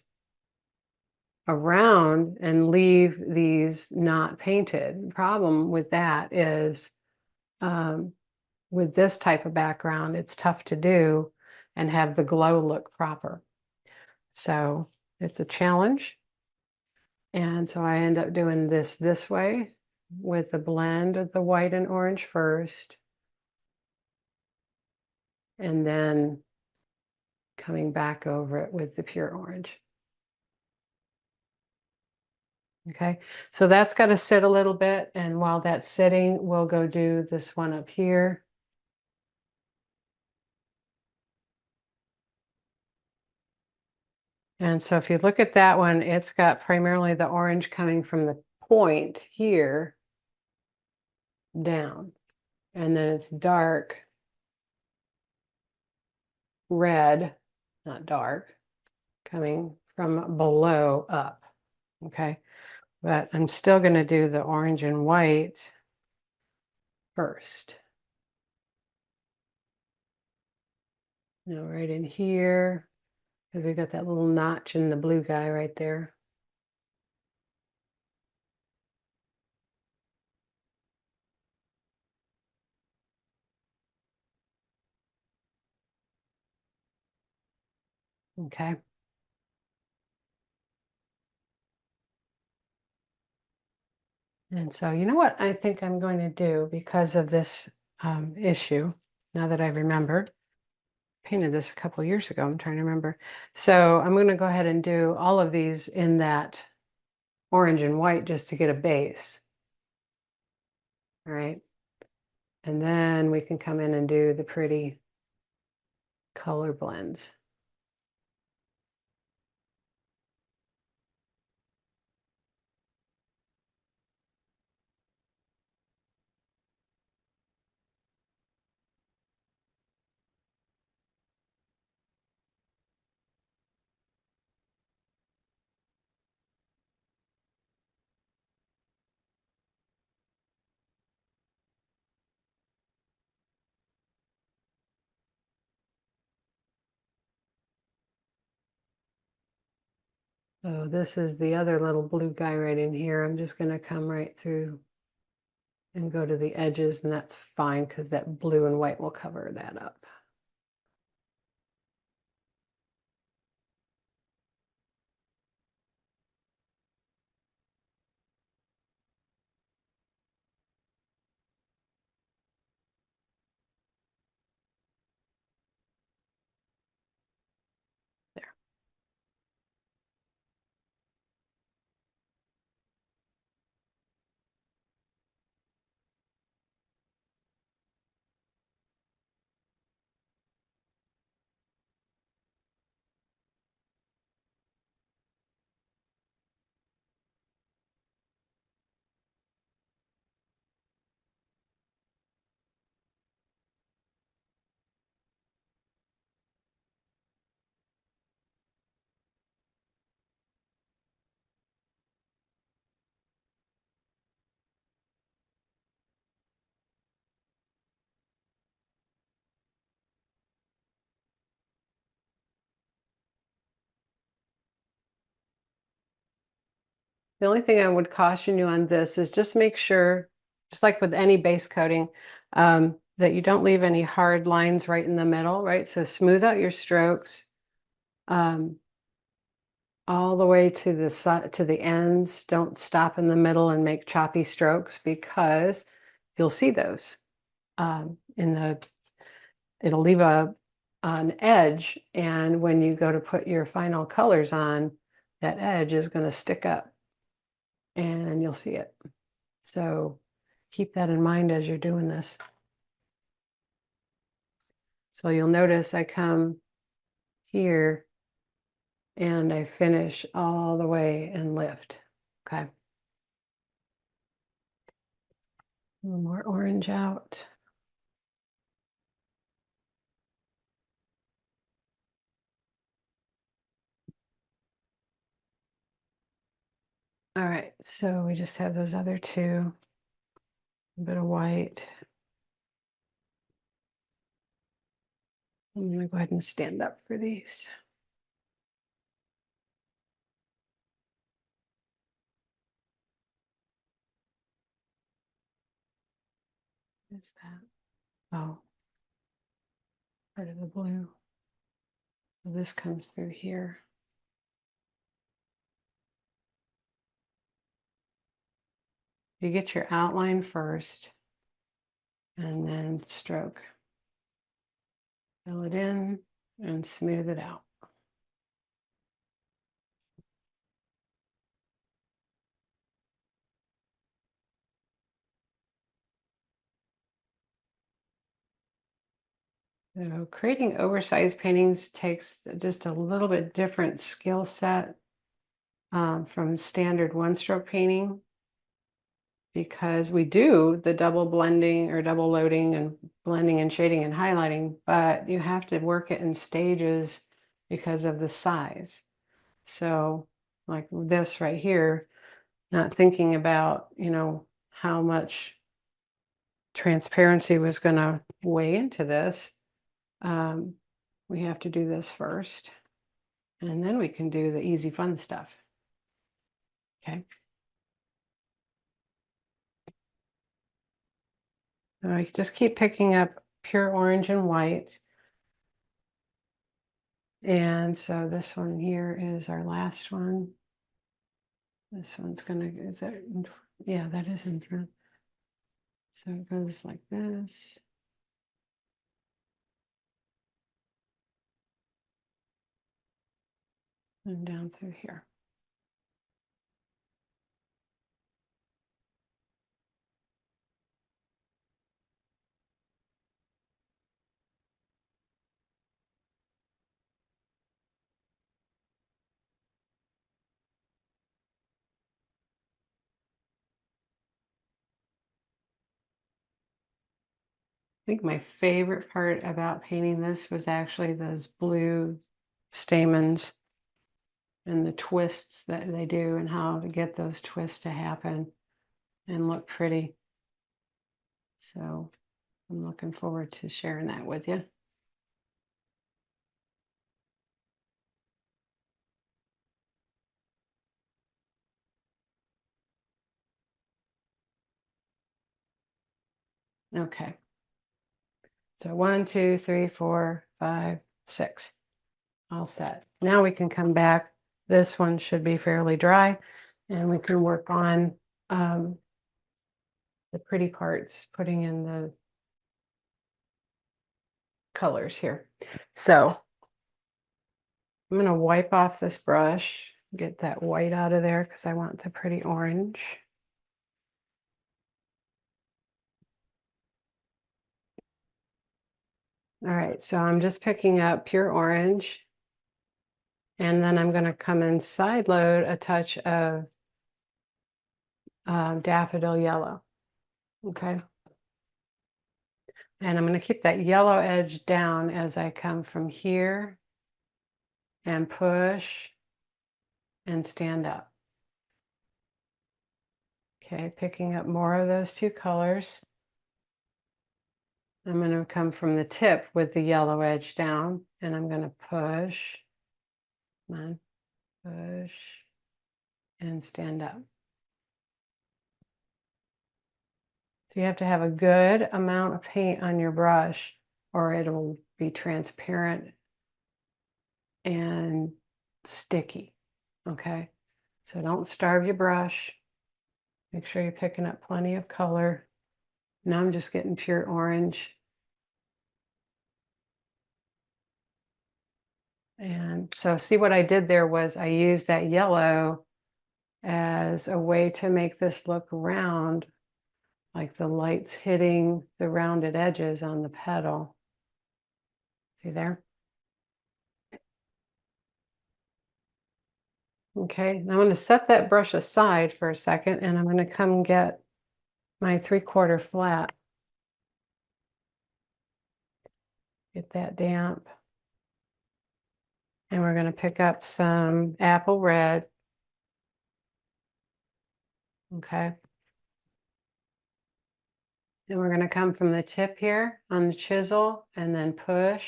around and leave these not painted. The problem with that is with this type of background, it's tough to do and have the glow look proper. So it's a challenge. And so I end up doing this way with the blend of the white and orange first. And then coming back over it with the pure orange. Okay, so that's got to sit a little bit. And while that's sitting, we'll go do this one up here. And so if you look at that one, it's got primarily the orange coming from the point here down. And then it's dark red, not dark, coming from below up. Okay, but I'm still going to do the orange and white first. Now right in here, because we got that little notch in the blue guy right there. Okay. And so, you know what I think I'm going to do because of this issue, now that I remember, painted this a couple years ago, I'm trying to remember. So I'm going to go ahead and do all of these in that orange and white just to get a base. All right. And then we can come in and do the pretty color blends. So this is the other little blue guy right in here. I'm just going to come right through and go to the edges, and that's fine because that blue and white will cover that up. There. The only thing I would caution you on this is just make sure, just like with any base coating, that you don't leave any hard lines right in the middle, right? So smooth out your strokes all the way to the side, to the ends. Don't stop in the middle and make choppy strokes because you'll see those. it'll leave an edge, and when you go to put your final colors on, that edge is going to stick up and you'll see it. So keep that in mind as you're doing this. So you'll notice I come here and I finish all the way and lift. Okay. A little more orange out. All right, so we just have those other two. A bit of white. I'm gonna go ahead and stand up for these. What is that? Oh, part of the blue. So this comes through here. You get your outline first and then stroke. Fill it in and smooth it out. So creating oversized paintings takes just a little bit different skill set from standard one-stroke painting, because we do the double blending or double loading and blending and shading and highlighting, but you have to work it in stages because of the size. So like this right here, not thinking about, you know, how much transparency was going to weigh into this. We have to do this first, and then we can do the easy fun stuff. Okay. So I just keep picking up pure orange and white. And so this one here is our last one. This one's gonna, is that, yeah, that is in front. So it goes like this. And down through here. I think my favorite part about painting this was actually those blue stamens and the twists that they do and how to get those twists to happen and look pretty. So I'm looking forward to sharing that with you. Okay. So 1, 2, 3, 4, 5, 6. All set. Now we can come back. This one should be fairly dry, and we can work on the pretty parts, putting in the colors here. So I'm going to wipe off this brush, get that white out of there because I want the pretty orange. All right, so I'm just picking up pure orange, and then I'm going to come and side load a touch of daffodil yellow. Okay. And I'm going to keep that yellow edge down as I come from here and push and stand up. Okay, picking up more of those two colors. I'm going to come from the tip with the yellow edge down, and I'm going to push, come on, push, and stand up. So you have to have a good amount of paint on your brush or it'll be transparent and sticky, okay? So don't starve your brush. Make sure you're picking up plenty of color. Now I'm just getting pure orange. And so see what I did there was I used that yellow as a way to make this look round, like the light's hitting the rounded edges on the petal. See there? Okay, now I'm going to set that brush aside for a second and I'm going to come get my 3/4 flat. Get that damp. And we're going to pick up some apple red. Okay. And we're going to come from the tip here on the chisel and then push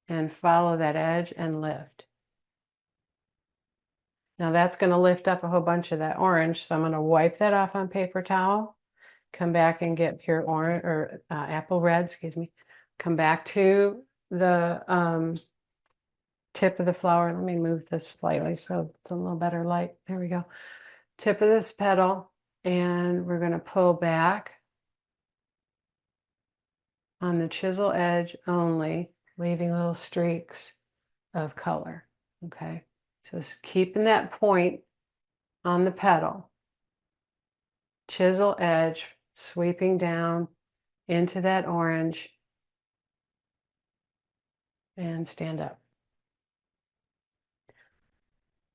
and follow that edge and lift. Now that's going to lift up a whole bunch of that orange. So I'm going to wipe that off on paper towel, come back and get pure orange or apple red, excuse me. Come back to the tip of the flower. Let me move this slightly so it's a little better light. There we go. Tip of this petal, and we're going to pull back on the chisel edge only, leaving little streaks of color. Okay, so just keeping that point on the petal, chisel edge sweeping down into that orange, and stand up.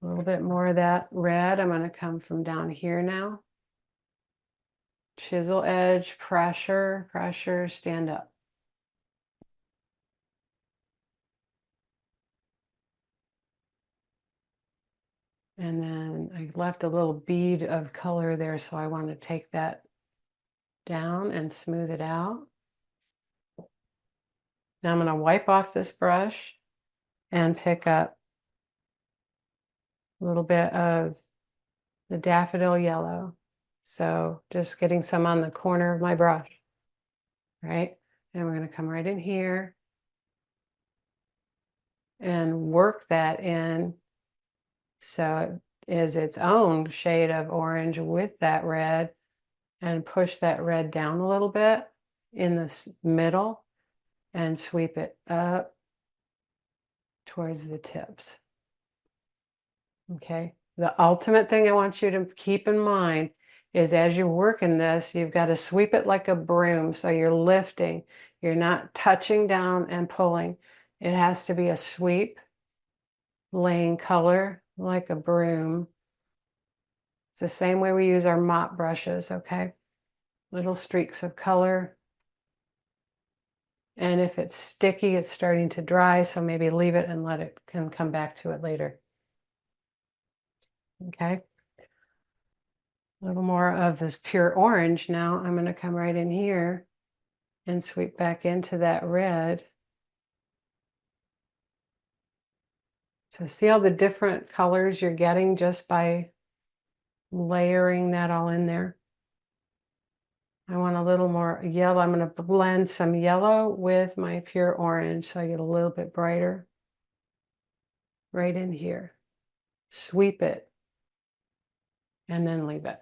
A little bit more of that red. I'm going to come from down here now. Chisel edge, pressure, pressure, stand up. And then I left a little bead of color there, so I want to take that down and smooth it out. Now I'm going to wipe off this brush and pick up a little bit of the daffodil yellow. So just getting some on the corner of my brush, right? And we're going to come right in here and work that in so it is its own shade of orange with that red, and push that red down a little bit in the middle and sweep it up towards the tips. Okay, the ultimate thing I want you to keep in mind is as you're working this, you've got to sweep it like a broom. So you're lifting, you're not touching down and pulling. It has to be a sweep, laying color like a broom. It's the same way we use our mop brushes, okay? Little streaks of color. And if it's sticky, it's starting to dry, so maybe leave it and let it can come back to it later. Okay. A little more of this pure orange now. I'm going to come right in here and sweep back into that red. So see all the different colors you're getting just by layering that all in there. I want a little more yellow. I'm going to blend some yellow with my pure orange so I get a little bit brighter. Right in here. Sweep it and then leave it.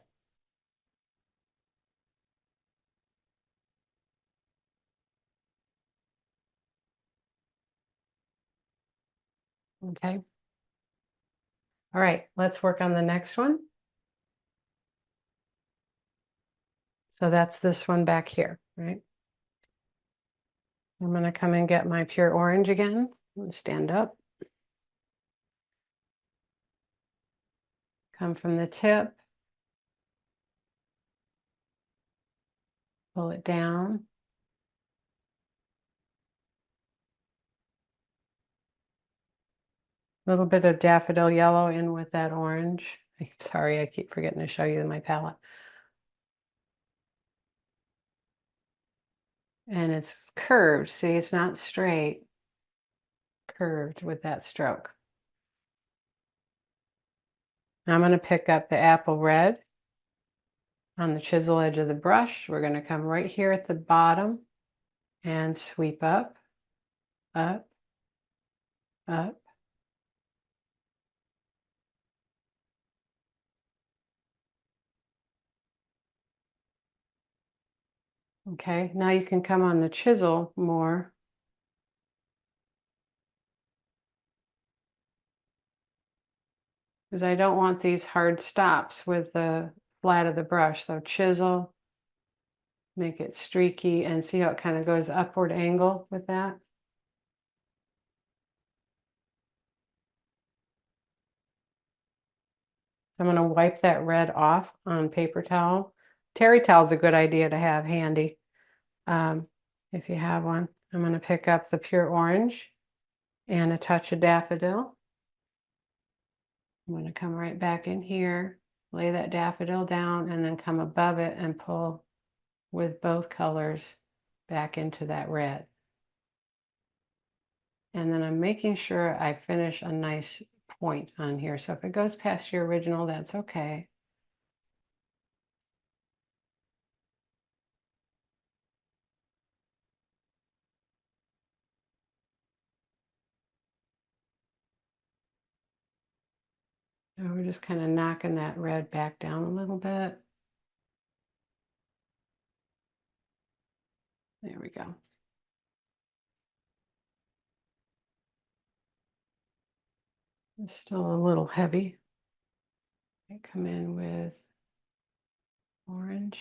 Okay. All right, let's work on the next one. So that's this one back here, right? I'm going to come and get my pure orange again. I'm going to stand up. Come from the tip. Pull it down. A little bit of daffodil yellow in with that orange. Sorry, I keep forgetting to show you my palette. And it's curved. See, it's not straight. Curved with that stroke. Now I'm going to pick up the apple red on the chisel edge of the brush. We're going to come right here at the bottom and sweep up, up, up. Okay, now you can come on the chisel more. Because I don't want these hard stops with the flat of the brush. So chisel, make it streaky, and see how it kind of goes upward angle with that. I'm going to wipe that red off on paper towel. Terry towel is a good idea to have handy if you have one. I'm going to pick up the pure orange and a touch of daffodil. I'm going to come right back in here, lay that daffodil down, and then come above it and pull with both colors back into that red. And then I'm making sure I finish a nice point on here. So if it goes past your original, that's okay. Now we're just kind of knocking that red back down a little bit. There we go. It's still a little heavy. I come in with orange.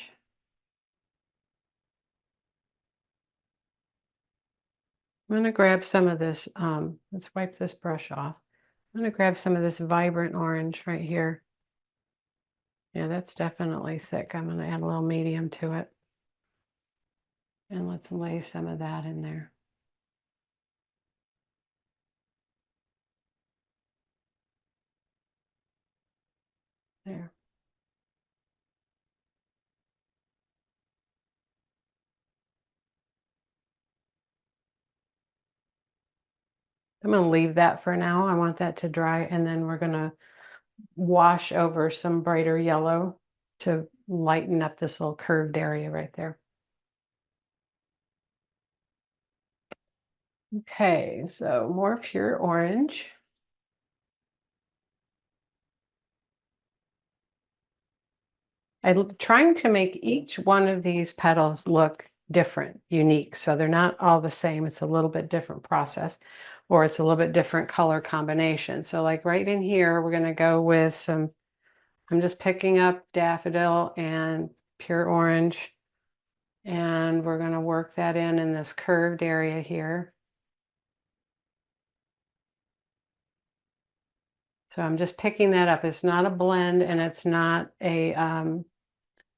I'm going to grab some of this, let's wipe this brush off. I'm going to grab some of this vibrant orange right here. Yeah, that's definitely thick. I'm going to add a little medium to it. And let's lay some of that in there. There. I'm going to leave that for now. I want that to dry, and then we're going to wash over some brighter yellow to lighten up this little curved area right there. Okay, so more pure orange. I'm trying to make each one of these petals look different, unique. So they're not all the same. It's a little bit different process, or it's a little bit different color combination. So like right in here, we're going to go with some, I'm just picking up daffodil and pure orange, and we're going to work that in this curved area here. So I'm just picking that up. It's not a blend and it's not a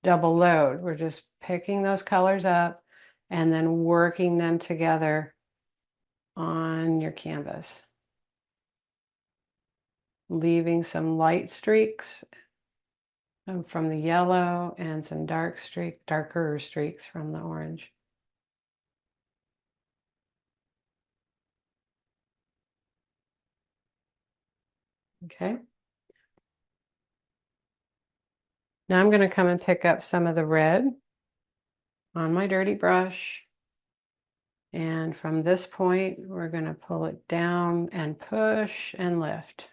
double load. We're just picking those colors up and then working them together on your canvas. Leaving some light streaks from the yellow and some darker streaks from the orange. Okay. Now I'm going to come and pick up some of the red on my dirty brush. And from this point, we're going to pull it down and push and lift.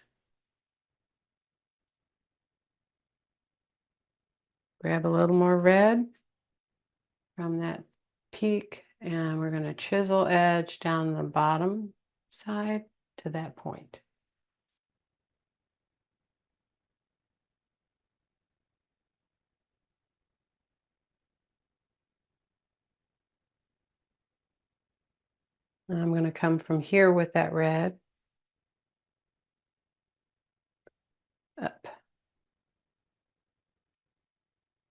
Grab a little more red from that peak, and we're going to chisel edge down the bottom side to that point. And I'm going to come from here with that red up.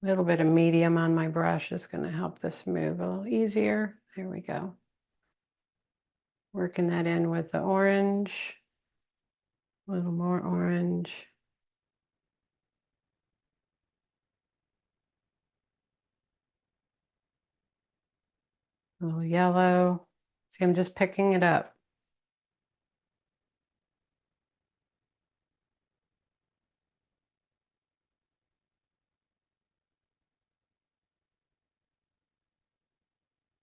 A little bit of medium on my brush is going to help this move a little easier. There we go. Working that in with the orange, a little more orange. A little yellow. See, I'm just picking it up.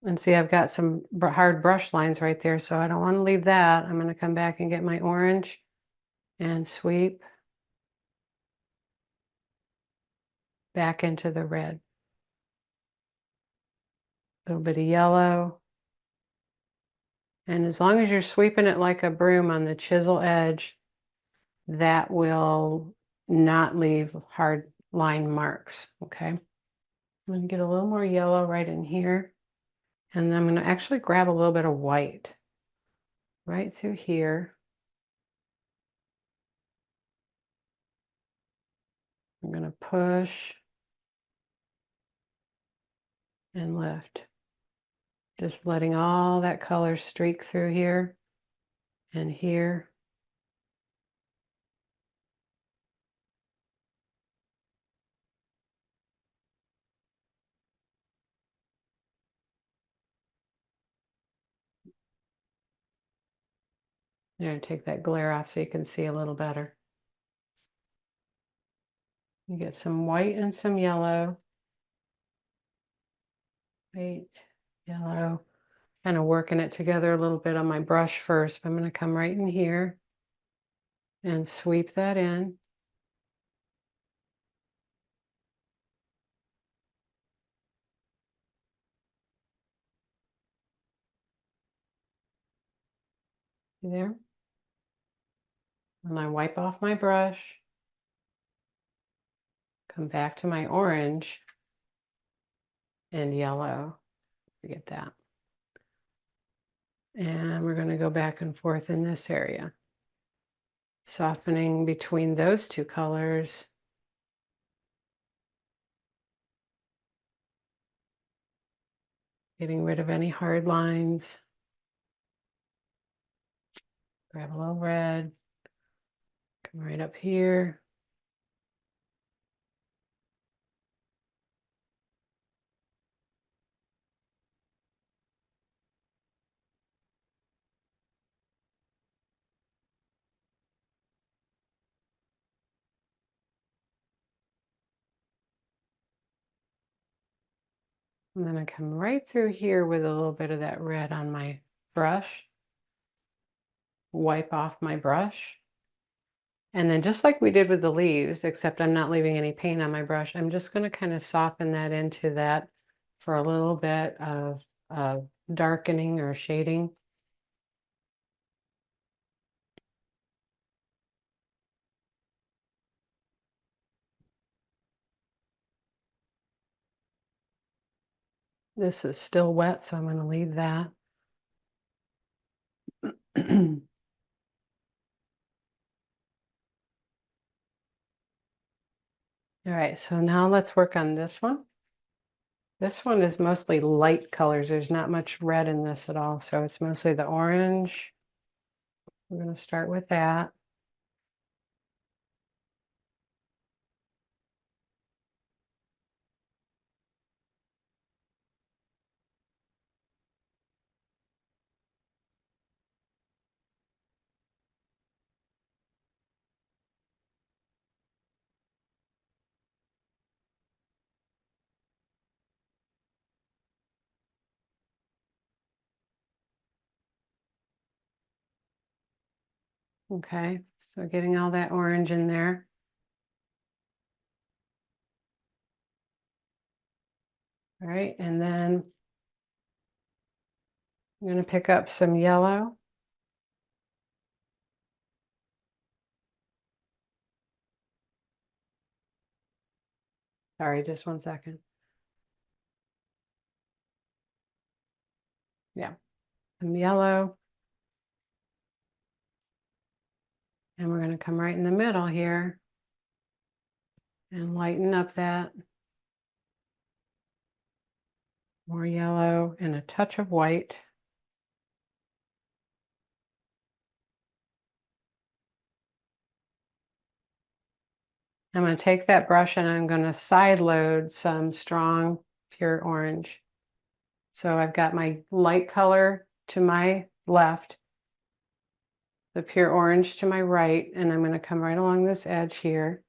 And see, I've got some hard brush lines right there, so I don't want to leave that. I'm going to come back and get my orange and sweep back into the red. A little bit of yellow. And as long as you're sweeping it like a broom on the chisel edge, that will not leave hard line marks, okay? I'm going to get a little more yellow right in here. And I'm going to actually grab a little bit of white right through here. I'm going to push and lift. Just letting all that color streak through here and here. I'm going to take that glare off so you can see a little better. You get some white and some yellow. White, yellow. Kind of working it together a little bit on my brush first. I'm going to come right in here and sweep that in. See there? And I wipe off my brush. Come back to my orange and yellow. Forget that. And we're going to go back and forth in this area. Softening between those two colors. Getting rid of any hard lines. Grab a little red. Come right up here. I'm going to come right through here with a little bit of that red on my brush. Wipe off my brush. And then just like we did with the leaves, except I'm not leaving any paint on my brush, I'm just going to kind of soften that into that for a little bit of darkening or shading. This is still wet, so I'm going to leave that. All right, so now let's work on this one. This one is mostly light colors. There's not much red in this at all, so it's mostly the orange. We're going to start with that. Okay, so getting all that orange in there. All right, and then I'm going to pick up some yellow. Sorry, just one second. Yeah, some yellow. And we're going to come right in the middle here and lighten up that. More yellow and a touch of white. I'm going to take that brush and I'm going to side load some strong pure orange. So I've got my light color to my left, the pure orange to my right, and I'm going to come right along this edge here,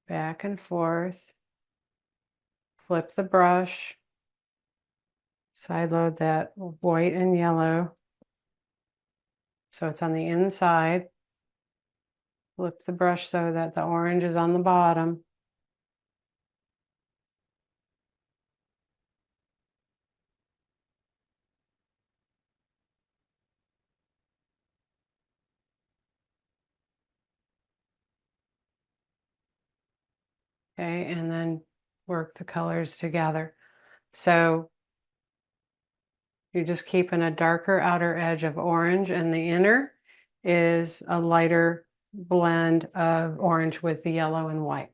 back and forth, flip the brush, side load that white and yellow so it's on the inside, flip the brush so that the orange is on the bottom. Okay, and then work the colors together. So you're just keeping a darker outer edge of orange, and the inner is a lighter blend of orange with the yellow and white.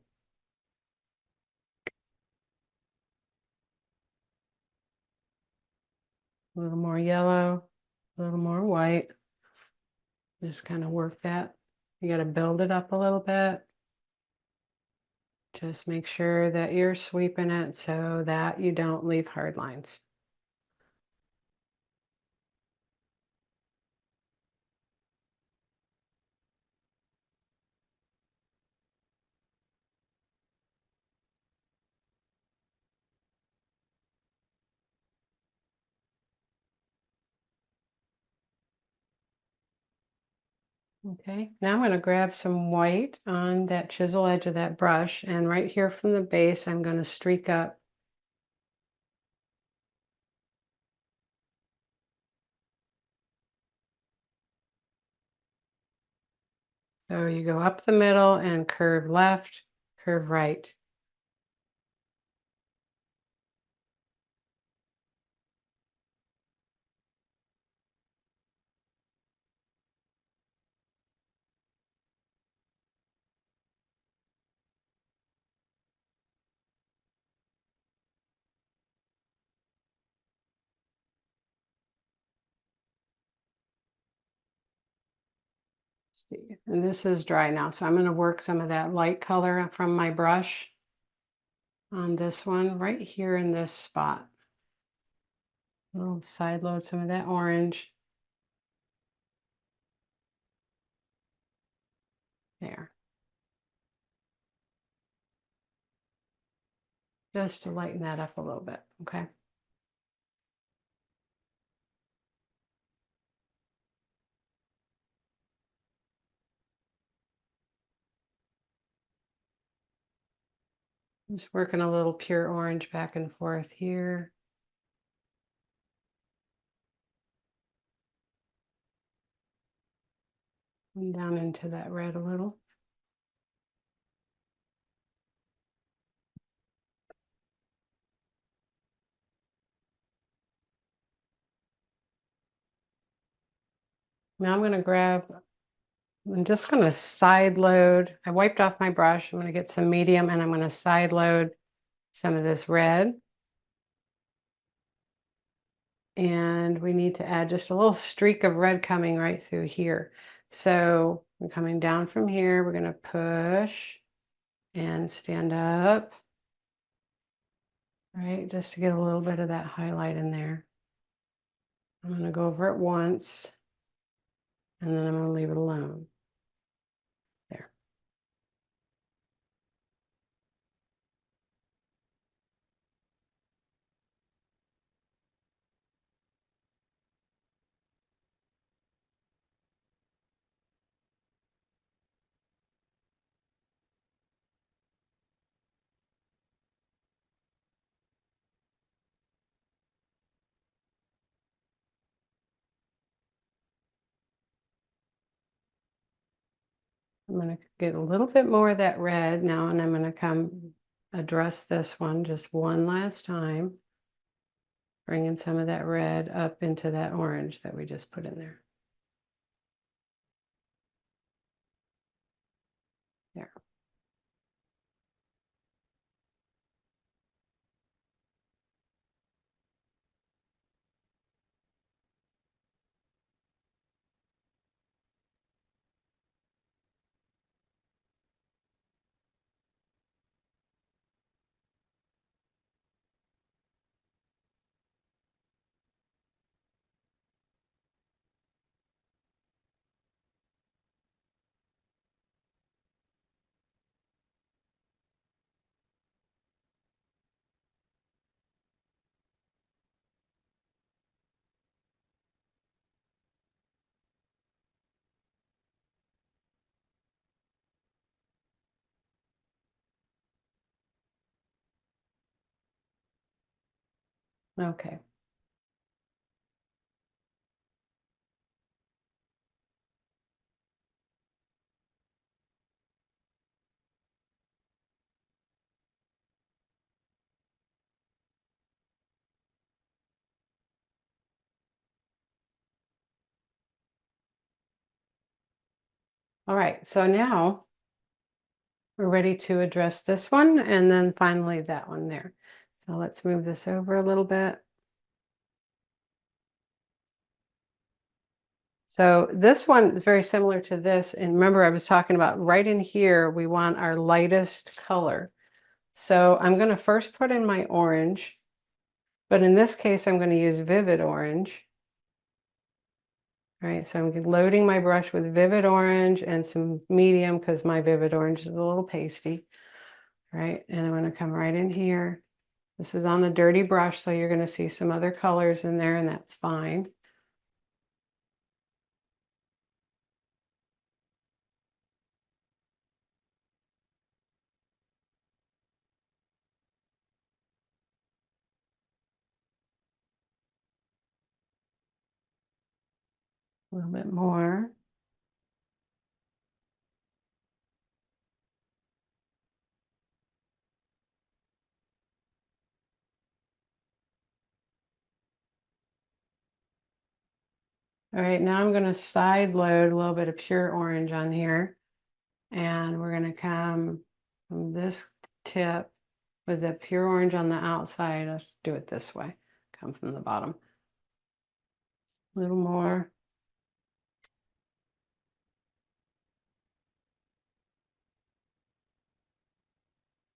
A little more yellow, a little more white. Just kind of work that. You got to build it up a little bit. Just make sure that you're sweeping it so that you don't leave hard lines. Okay, now I'm going to grab some white on that chisel edge of that brush, and right here from the base, I'm going to streak up. So you go up the middle and curve left, curve right. See, and this is dry now, so I'm going to work some of that light color from my brush on this one right here in this spot. I'll side load some of that orange. There. Just to lighten that up a little bit, okay? Just working a little pure orange back and forth here. And down into that red a little. Now I'm going to grab, I'm just going to side load. I wiped off my brush. I'm going to get some medium and I'm going to side load some of this red. And we need to add just a little streak of red coming right through here. So we're coming down from here. We're going to push and stand up, right? Just to get a little bit of that highlight in there. I'm going to go over it once and then I'm going to leave it alone. There. I'm going to get a little bit more of that red now, and I'm going to come address this one just one last time, bringing some of that red up into that orange that we just put in there. There. Okay. All right, so now we're ready to address this one and then finally that one there. So let's move this over a little bit. So this one is very similar to this. And remember, I was talking about right in here, we want our lightest color. So I'm going to first put in my orange, but in this case, I'm going to use Vivid Orange. All right, so I'm loading my brush with Vivid Orange and some medium because my Vivid Orange is a little pasty. All right, and I'm going to come right in here. This is on a dirty brush, so you're going to see some other colors in there, and that's fine. A little bit more. All right, now I'm going to side load a little bit of pure orange on here. And we're going to come from this tip with the pure orange on the outside. Let's do it this way. Come from the bottom. A little more.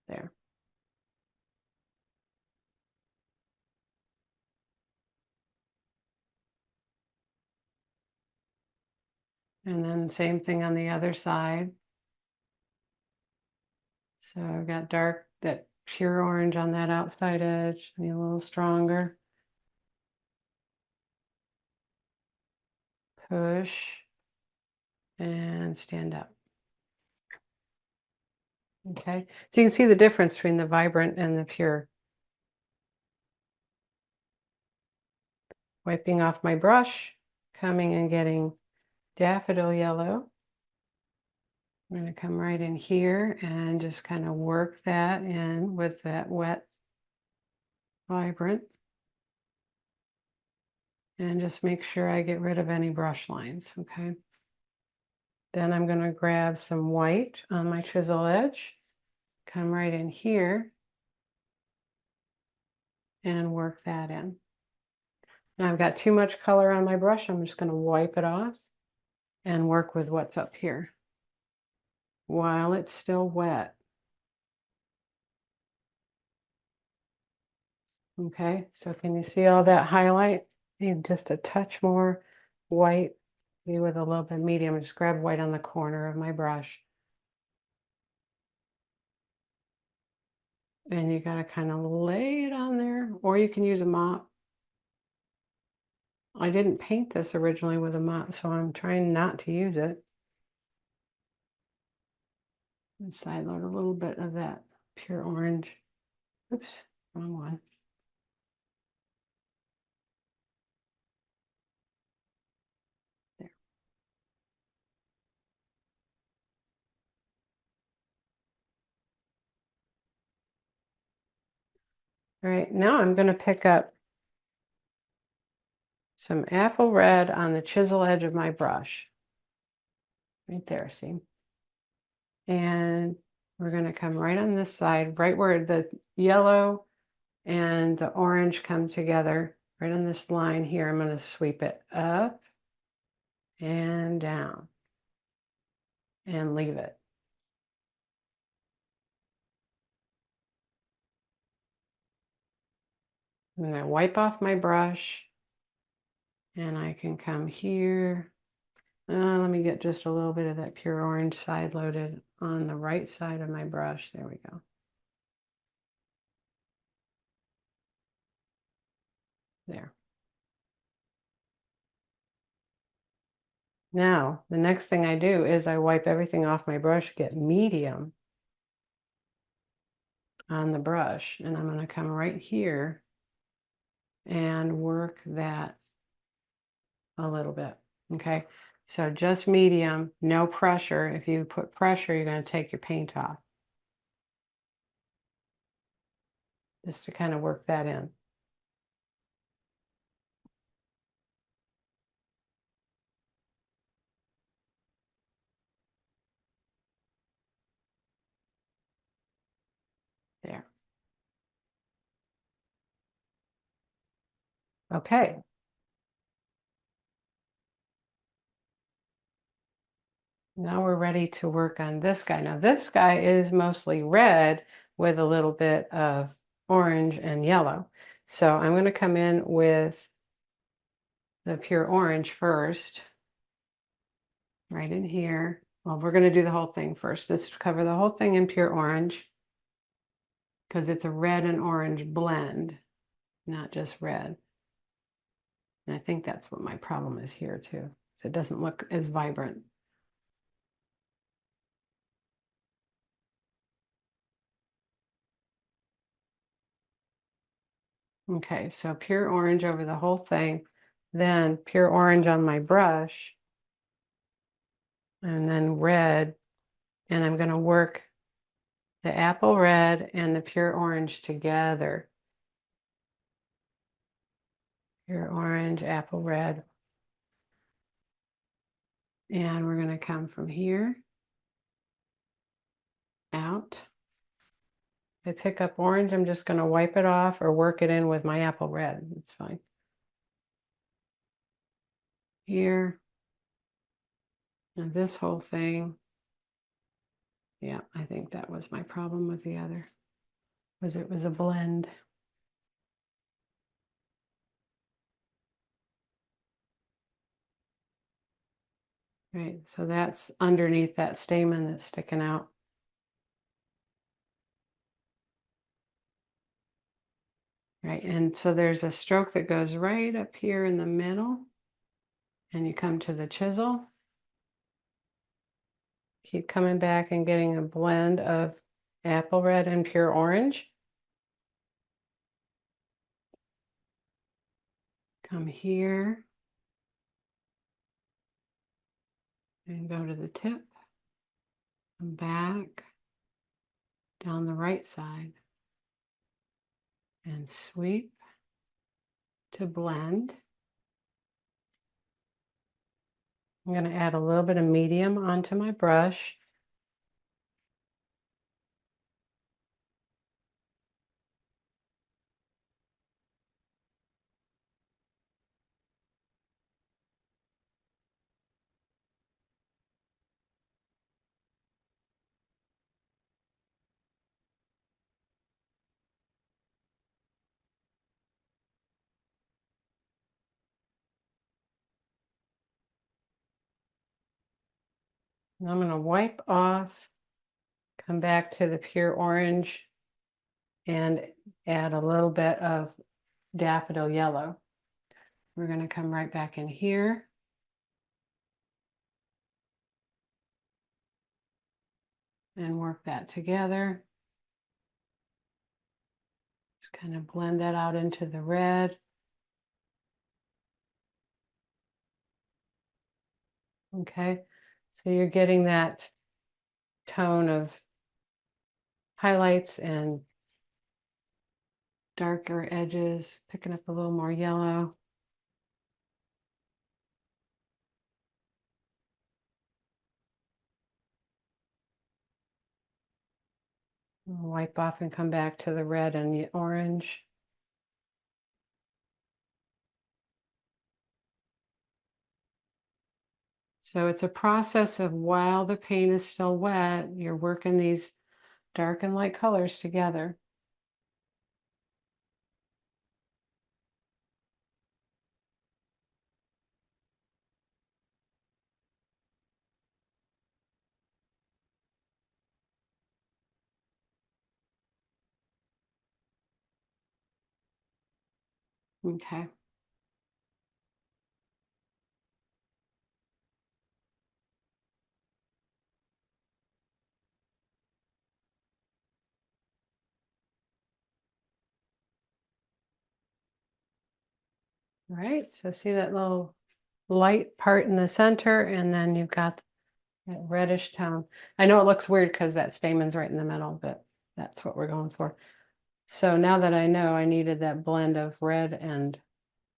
There. And then same thing on the other side. So I've got that pure orange on that outside edge. Need a little stronger. Push and stand up. Okay, so you can see the difference between the vibrant and the pure. Wiping off my brush, coming and getting daffodil yellow. I'm going to come right in here and just kind of work that in with that wet vibrant. And just make sure I get rid of any brush lines, okay? Then I'm going to grab some white on my chisel edge, come right in here and work that in. Now I've got too much color on my brush. I'm just going to wipe it off and work with what's up here while it's still wet. Okay, so can you see all that highlight? Need just a touch more white, maybe with a little bit medium. Just grab white on the corner of my brush. And you gotta kind of lay it on there, or you can use a mop. I didn't paint this originally with a mop, so I'm trying not to use it. And side load a little bit of that pure orange. Oops, wrong one. There. All right, now I'm going to pick up some apple red on the chisel edge of my brush. Right there, see? And we're going to come right on this side, right where the yellow and the orange come together, right on this line here. I'm going to sweep it up and down and leave it. I'm going to wipe off my brush and I can come here. Let me get just a little bit of that pure orange side loaded on the right side of my brush. There we go. There. Now, the next thing I do is I wipe everything off my brush, get medium on the brush, and I'm going to come right here and work that a little bit. Okay, so just medium, no pressure. If you put pressure, you're going to take your paint off. Just to kind of work that in. Okay. Now we're ready to work on this guy. Now this guy is mostly red with a little bit of orange and yellow. So I'm going to come in with the pure orange first, right in here. Well, we're going to do the whole thing first. Let's cover the whole thing in pure orange because it's a red and orange blend, not just red. And I think that's what my problem is here too. So it doesn't look as vibrant. Okay, so pure orange over the whole thing, then pure orange on my brush, and then red, and I'm going to work the apple red and the pure orange together. Pure orange, apple red. And we're going to come from here, out. If I pick up orange, I'm just going to wipe it off or work it in with my apple red. It's fine. Here. And this whole thing. Yeah, I think that was my problem with the other, was it was a blend. Right, so that's underneath that stamen that's sticking out. Right, and so there's a stroke that goes right up here in the middle, and you come to the chisel. Keep coming back and getting a blend of apple red and pure orange. Come here and go to the tip. Come back down the right side and sweep to blend. I'm going to add a little bit of medium onto my brush. And I'm going to wipe off, come back to the pure orange, and add a little bit of daffodil yellow. We're going to come right back in here. And work that together. Just kind of blend that out into the red. Okay, so you're getting that tone of highlights and darker edges, picking up a little more yellow. Wipe off and come back to the red and the orange. So it's a process of, while the paint is still wet, you're working these dark and light colors together. Okay. All right, so see that little light part in the center, and then you've got that reddish tone. I know it looks weird because that stamen's right in the middle, but that's what we're going for. So now that I know I needed that blend of red and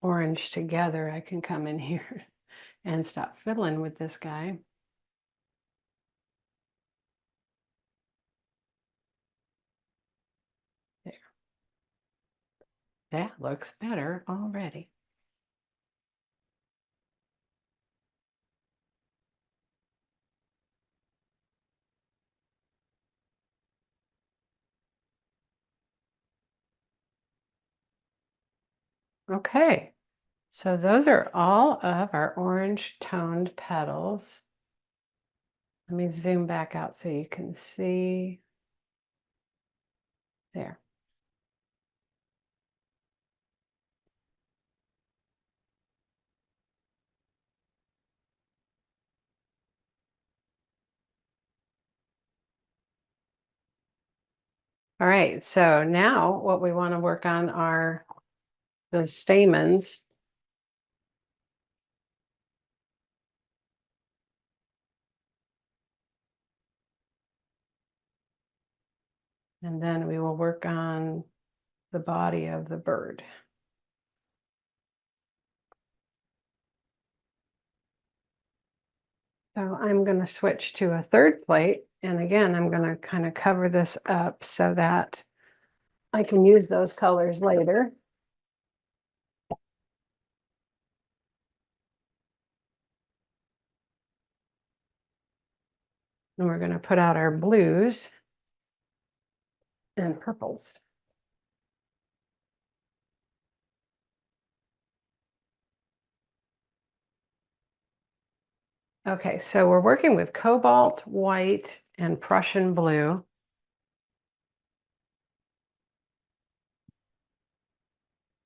orange together, I can come in here and stop fiddling with this guy. There. That looks better already. Okay, so those are all of our orange toned petals. Let me zoom back out so you can see. There. All right, so now what we want to work on are the stamens. And then we will work on the body of the bird. So I'm going to switch to a third plate. And again, I'm going to kind of cover this up so that I can use those colors later. And we're going to put out our blues and purples. Okay, so we're working with cobalt, white, and Prussian blue.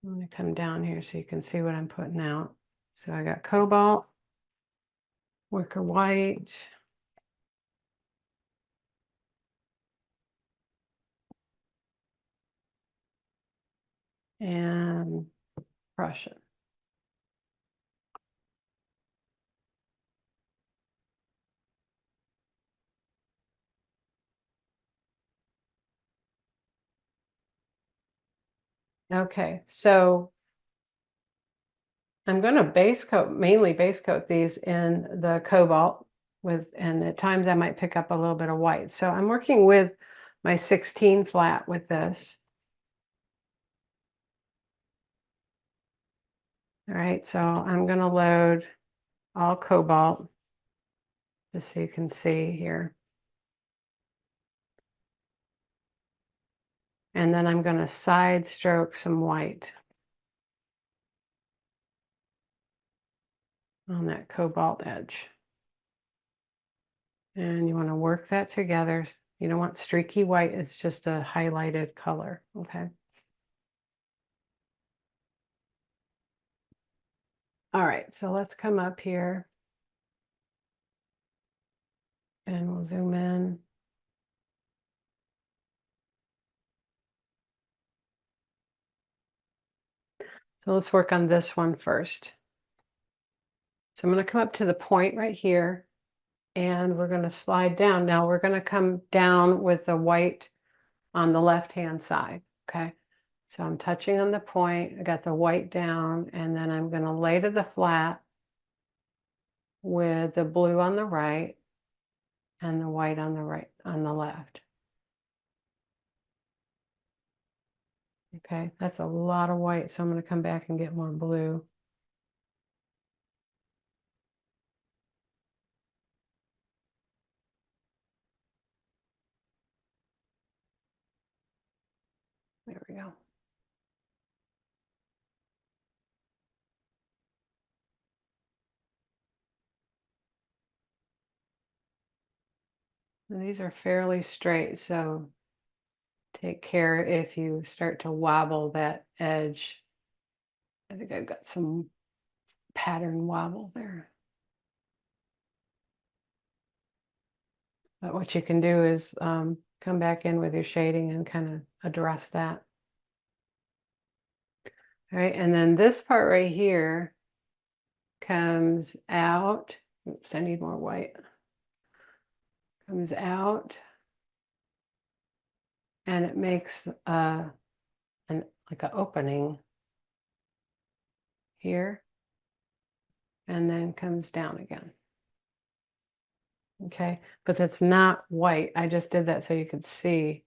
I'm going to come down here so you can see what I'm putting out. So I got cobalt, wicker white, and Prussian. Okay, so I'm going to base coat, mainly base coat these in the cobalt with, and at times I might pick up a little bit of white. So I'm working with my 16 flat with this. All right, so I'm going to load all cobalt, just so you can see here. And then I'm going to side stroke some white on that cobalt edge. And you want to work that together. You don't want streaky white, it's just a highlighted color, okay? All right, so let's come up here and we'll zoom in. So let's work on this one first. So I'm going to come up to the point right here and we're going to slide down. Now we're going to come down with the white on the left-hand side, okay? So I'm touching on the point, I got the white down, and then I'm going to lay to the flat with the blue on the right and the white on the right, on the left. Okay, that's a lot of white, so I'm going to come back and get more blue. There we go. And these are fairly straight, so take care if you start to wobble that edge. I think I've got some pattern wobble there. But what you can do is come back in with your shading and kind of address that. All right, and then this part right here comes out. Oops, I need more white. Comes out, and it makes like an opening here, and then comes down again. Okay, but that's not white. I just did that so you could see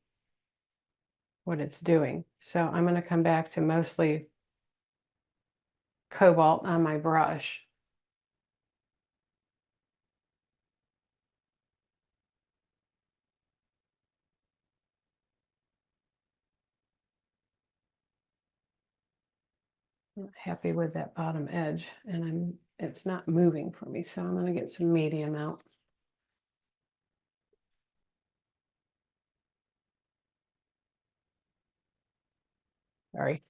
what it's doing. So I'm going to come back to mostly cobalt on my brush. Not happy with that bottom edge, and it's not moving for me, so I'm going to get some medium out. Sorry.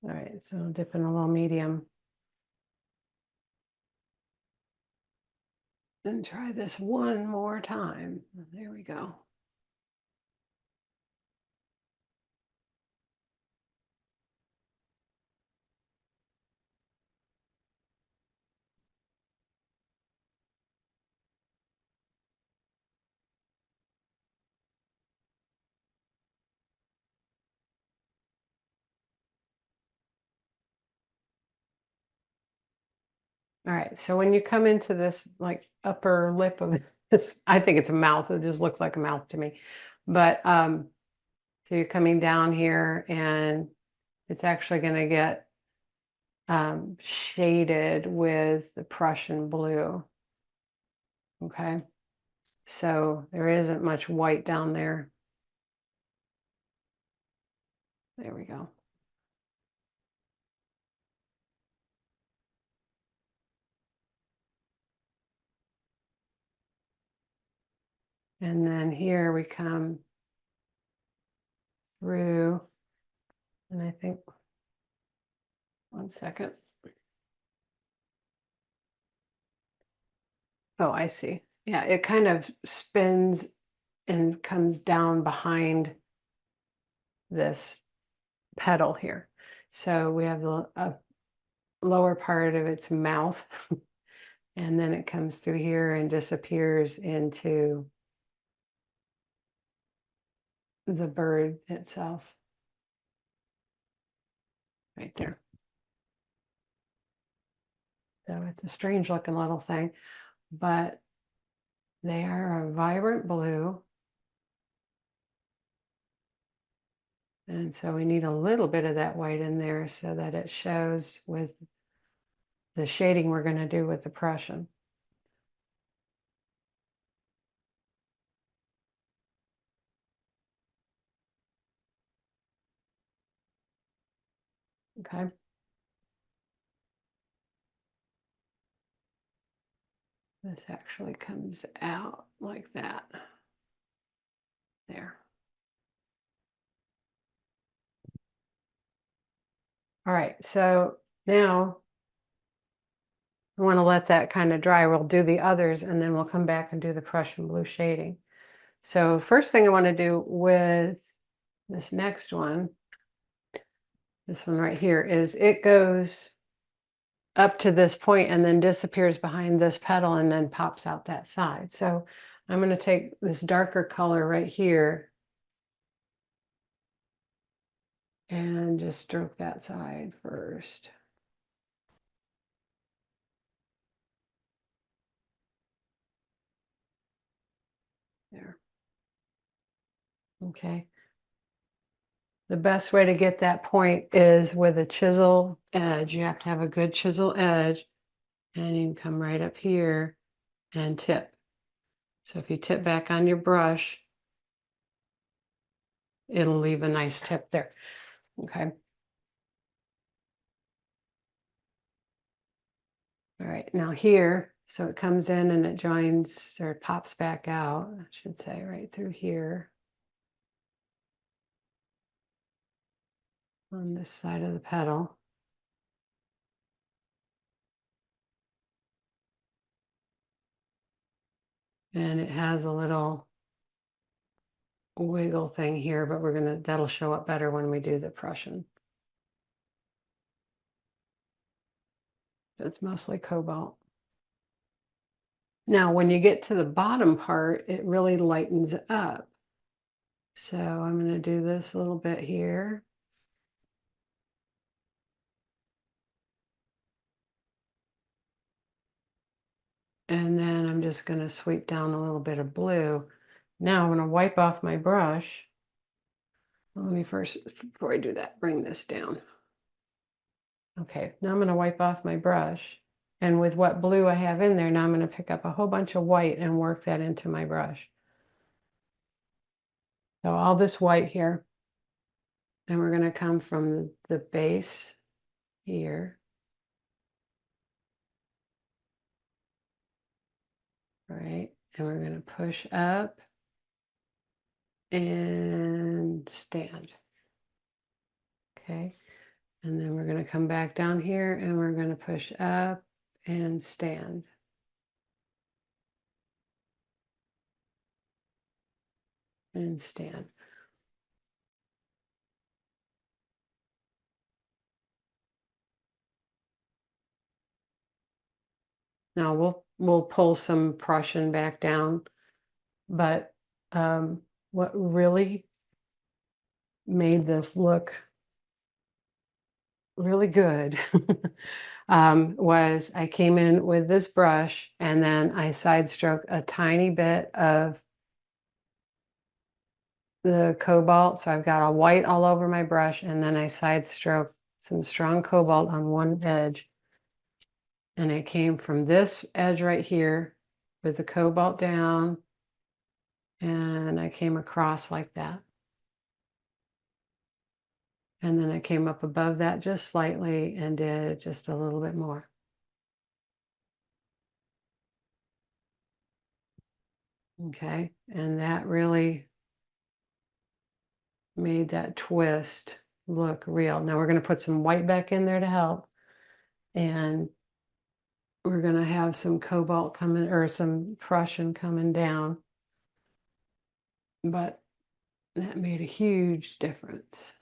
All right, so I'll dip in a little medium. And try this one more time. There we go. All right, so when you come into this like upper lip of this, I think it's a mouth. It just looks like a mouth to me. But so you're coming down here and it's actually going to get shaded with the Prussian blue. Okay, so there isn't much white down there. There we go. And then here we come through, and I think, one second. Oh, I see. Yeah, it kind of spins and comes down behind this petal here. So we have a lower part of its mouth, and then it comes through here and disappears into the bird itself. Right there. So it's a strange looking little thing, but they are a vibrant blue. And so we need a little bit of that white in there so that it shows with the shading we're going to do with the Prussian. Okay. This actually comes out like that. There. All right, so now I want to let that kind of dry. We'll do the others and then we'll come back and do the Prussian blue shading. So first thing I want to do with this next one, this one right here, is it goes up to this point and then disappears behind this petal and then pops out that side. So I'm going to take this darker color right here and just stroke that side first. There. Okay. The best way to get that point is with a chisel edge. You have to have a good chisel edge, and you can come right up here and tip. So if you tip back on your brush, it'll leave a nice tip there. Okay. All right, now here, so it comes in and it joins or pops back out, I should say, right through here on this side of the petal. And it has a little wiggle thing here, but that'll show up better when we do the Prussian. It's mostly cobalt. Now, when you get to the bottom part, it really lightens up. So I'm going to do this a little bit here. And then I'm just going to sweep down a little bit of blue. Now I'm going to wipe off my brush. Let me first, before I do that, bring this down. Okay, now I'm going to wipe off my brush. And with what blue I have in there, now I'm going to pick up a whole bunch of white and work that into my brush. So all this white here, and we're going to come from the base here, right? And we're going to push up and stand. Okay. And then we're going to come back down here and we're going to push up and stand. And stand. Now we'll pull some Prussian back down, but what really made this look really good was I came in with this brush and then I side stroke a tiny bit of the cobalt. So I've got a white all over my brush and then I side stroke some strong cobalt on one edge. And it came from this edge right here with the cobalt down and I came across like that. And then I came up above that just slightly and did just a little bit more. Okay, and that really made that twist look real. Now we're going to put some white back in there to help. And we're going to have some cobalt coming, or some Prussian coming down. But that made a huge difference.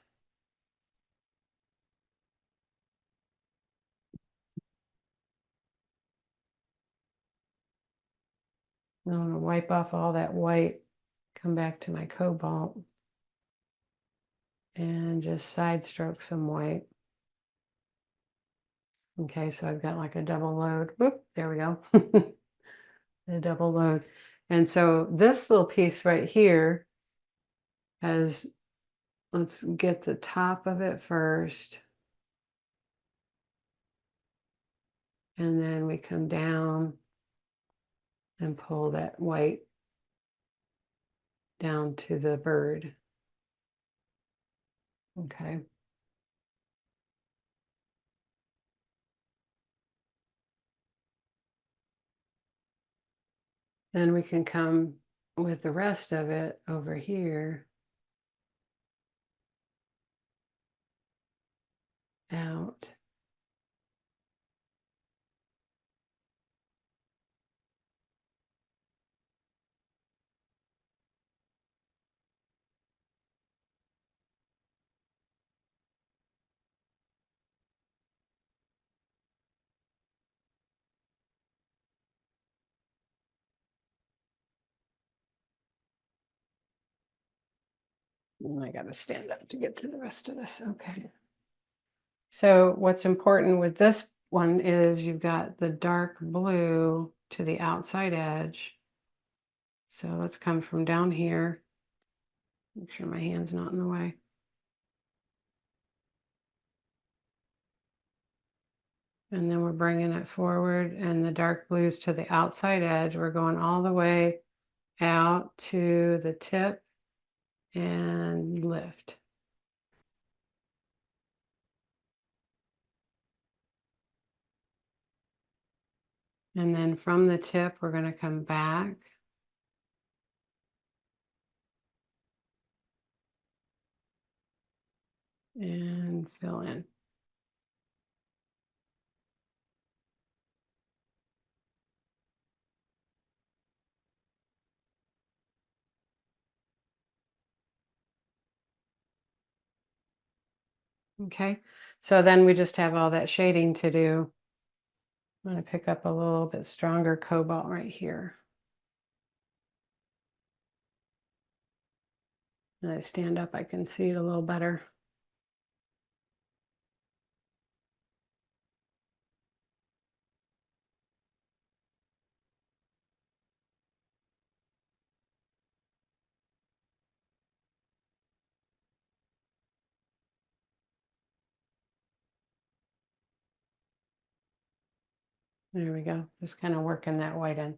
I'm going to wipe off all that white, come back to my cobalt, and just side stroke some white. Okay, so I've got like a double load. Whoop, there we go. A double load. And so this little piece right here has, let's get the top of it first. And then we come down and pull that white down to the bird. Okay. Then we can come with the rest of it over here out. And I got to stand up to get to the rest of this. Okay. So what's important with this one is you've got the dark blue to the outside edge. So let's come from down here. Make sure my hand's not in the way. And then we're bringing it forward and the dark blues to the outside edge. We're going all the way out to the tip and lift. And then from the tip, we're going to come back. And fill in. Okay, so then we just have all that shading to do. I'm going to pick up a little bit stronger cobalt right here. When I stand up, I can see it a little better. There we go. Just kind of working that white in.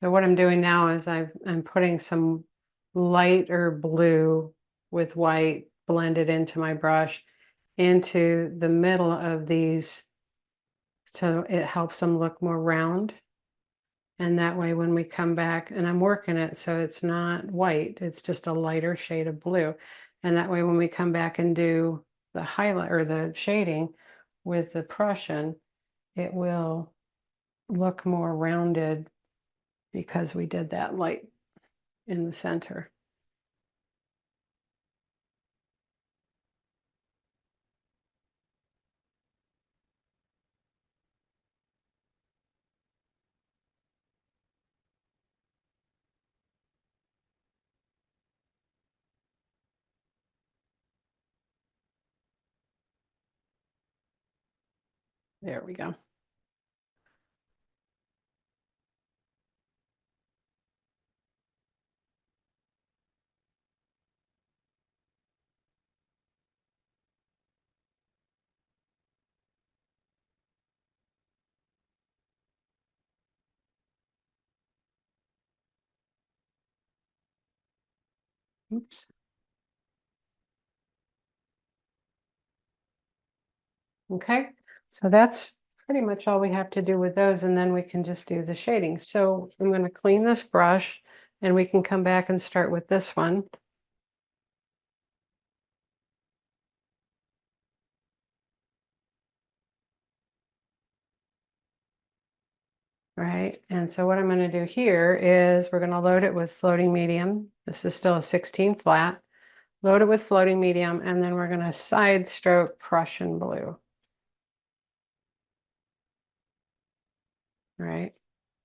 So what I'm doing now is I'm putting some lighter blue with white blended into my brush into the middle of these, so it helps them look more round. And that way when we come back, and I'm working it so it's not white, it's just a lighter shade of blue. And that way when we come back and do the highlight or the shading with the Prussian, it will look more rounded because we did that light in the center. There we go. Oops. Okay, so that's pretty much all we have to do with those, and then we can just do the shading. So I'm going to clean this brush, and we can come back and start with this one. Right, and so what I'm going to do here is we're going to load it with floating medium. This is still a 16 flat. Load it with floating medium, and then we're going to side stroke Prussian blue. Right,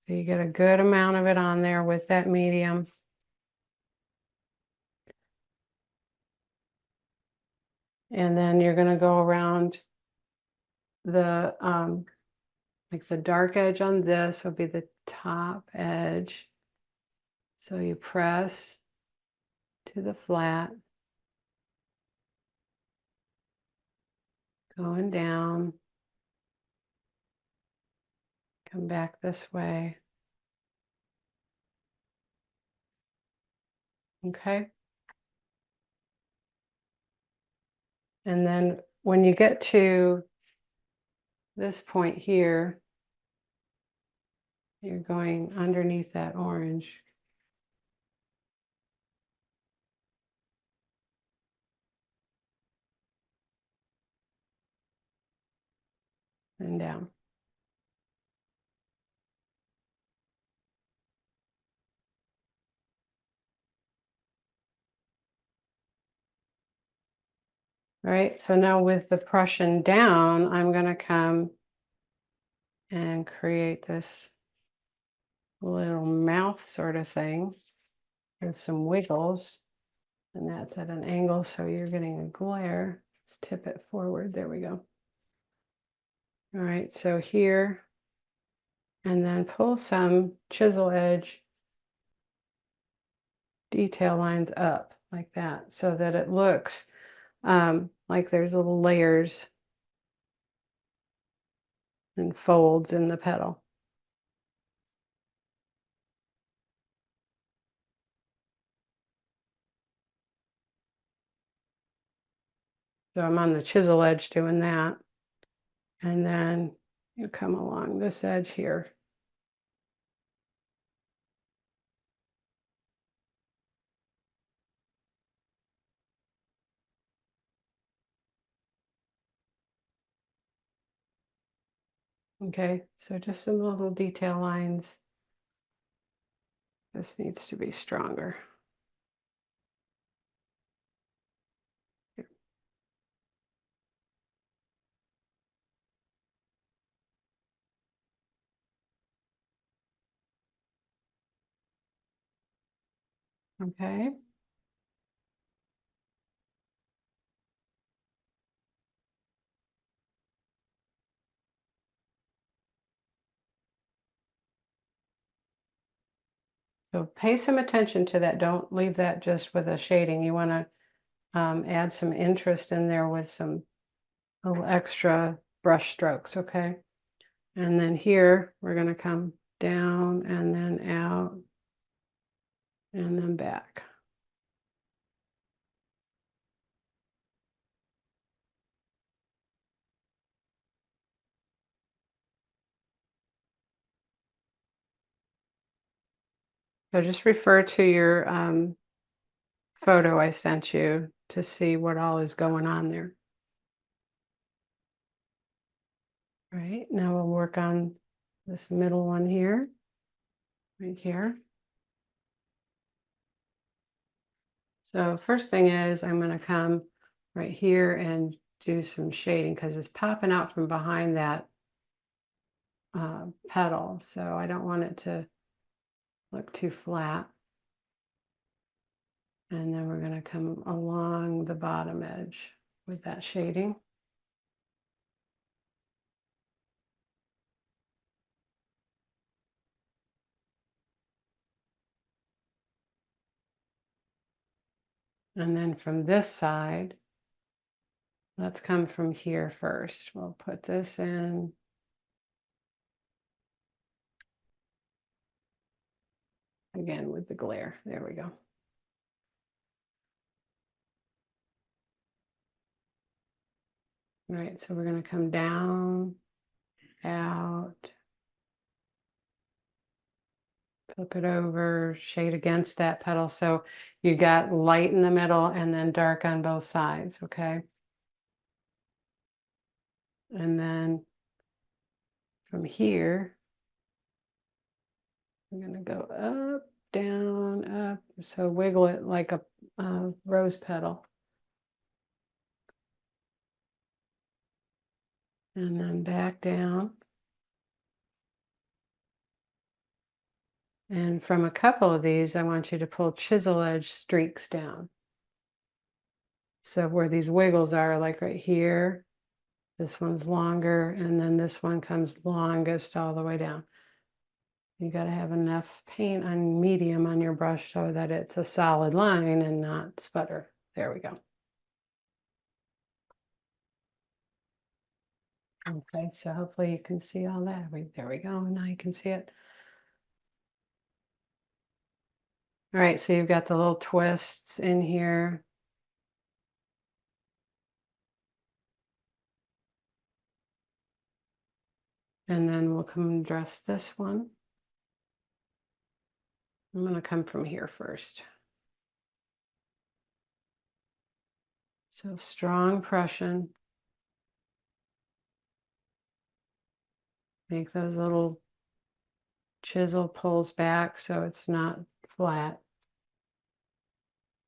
so you get a good amount of it on there with that medium. And then you're going to go around the like the dark edge on this will be the top edge. So you press to the flat, going down, come back this way. Okay. And then when you get to this point here, you're going underneath that orange. And down. All right, so now with the Prussian down, I'm going to come and create this little mouth sort of thing with some wiggles. And that's at an angle, so you're getting a glare. Let's tip it forward. There we go. All right, so here, and then pull some chisel edge detail lines up like that so that it looks like there's little layers and folds in the petal. So I'm on the chisel edge doing that. And then you come along this edge here. Okay, so just some little detail lines. This needs to be stronger. Okay. So pay some attention to that. Don't leave that just with a shading. You want to add some interest in there with some little extra brush strokes, okay? And then here, we're going to come down and then out and then back. So just refer to your photo I sent you to see what all is going on there. All right, now we'll work on this middle one here, right here. So first thing is I'm going to come right here and do some shading because it's popping out from behind that petal. So I don't want it to look too flat. And then we're going to come along the bottom edge with that shading. And then from this side, let's come from here first. We'll put this in. Again with the glare. There we go. All right, so we're going to come down, out, flip it over, shade against that petal. So you got light in the middle and then dark on both sides, okay? And then from here, I'm going to go up, down, up. So wiggle it like a rose petal. And then back down. And from a couple of these, I want you to pull chisel edge streaks down. So where these wiggles are, like right here, this one's longer, and then this one comes longest all the way down. You got to have enough paint on medium on your brush so that it's a solid line and not sputter. There we go. Okay, so hopefully you can see all that. There we go. Now you can see it. All right, so you've got the little twists in here. And then we'll come and dress this one. I'm going to come from here first. So strong Prussian. Make those little chisel pulls back so it's not flat.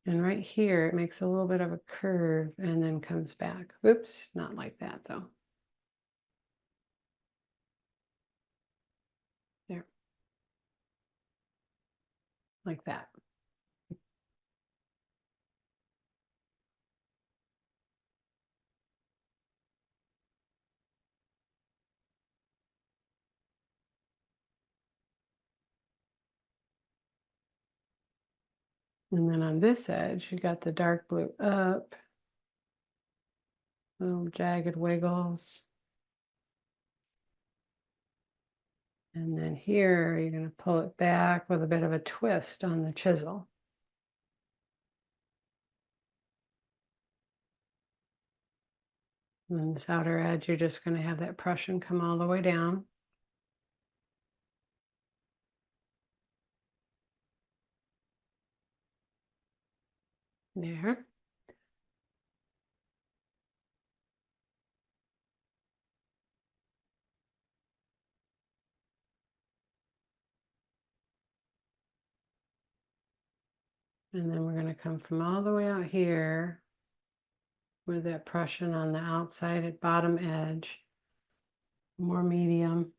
And right here, it makes a little bit of a curve and then comes back. Oops, not like that though. There, like that. And then on this edge, you got the dark blue up, little jagged wiggles. And then here, you're going to pull it back with a bit of a twist on the chisel. And then this outer edge, you're just going to have that Prussian come all the way down. There. And then we're going to come from all the way out here with that Prussian on the outside at bottom edge, more medium.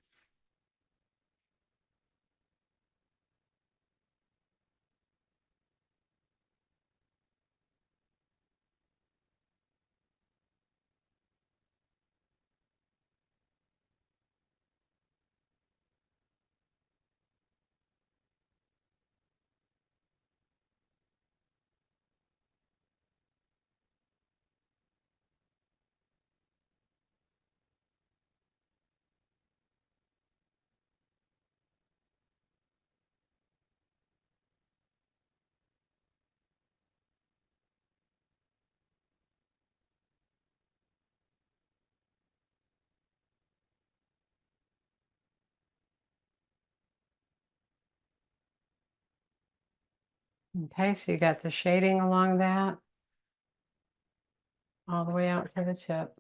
Okay, so you got the shading along that all the way out to the tip.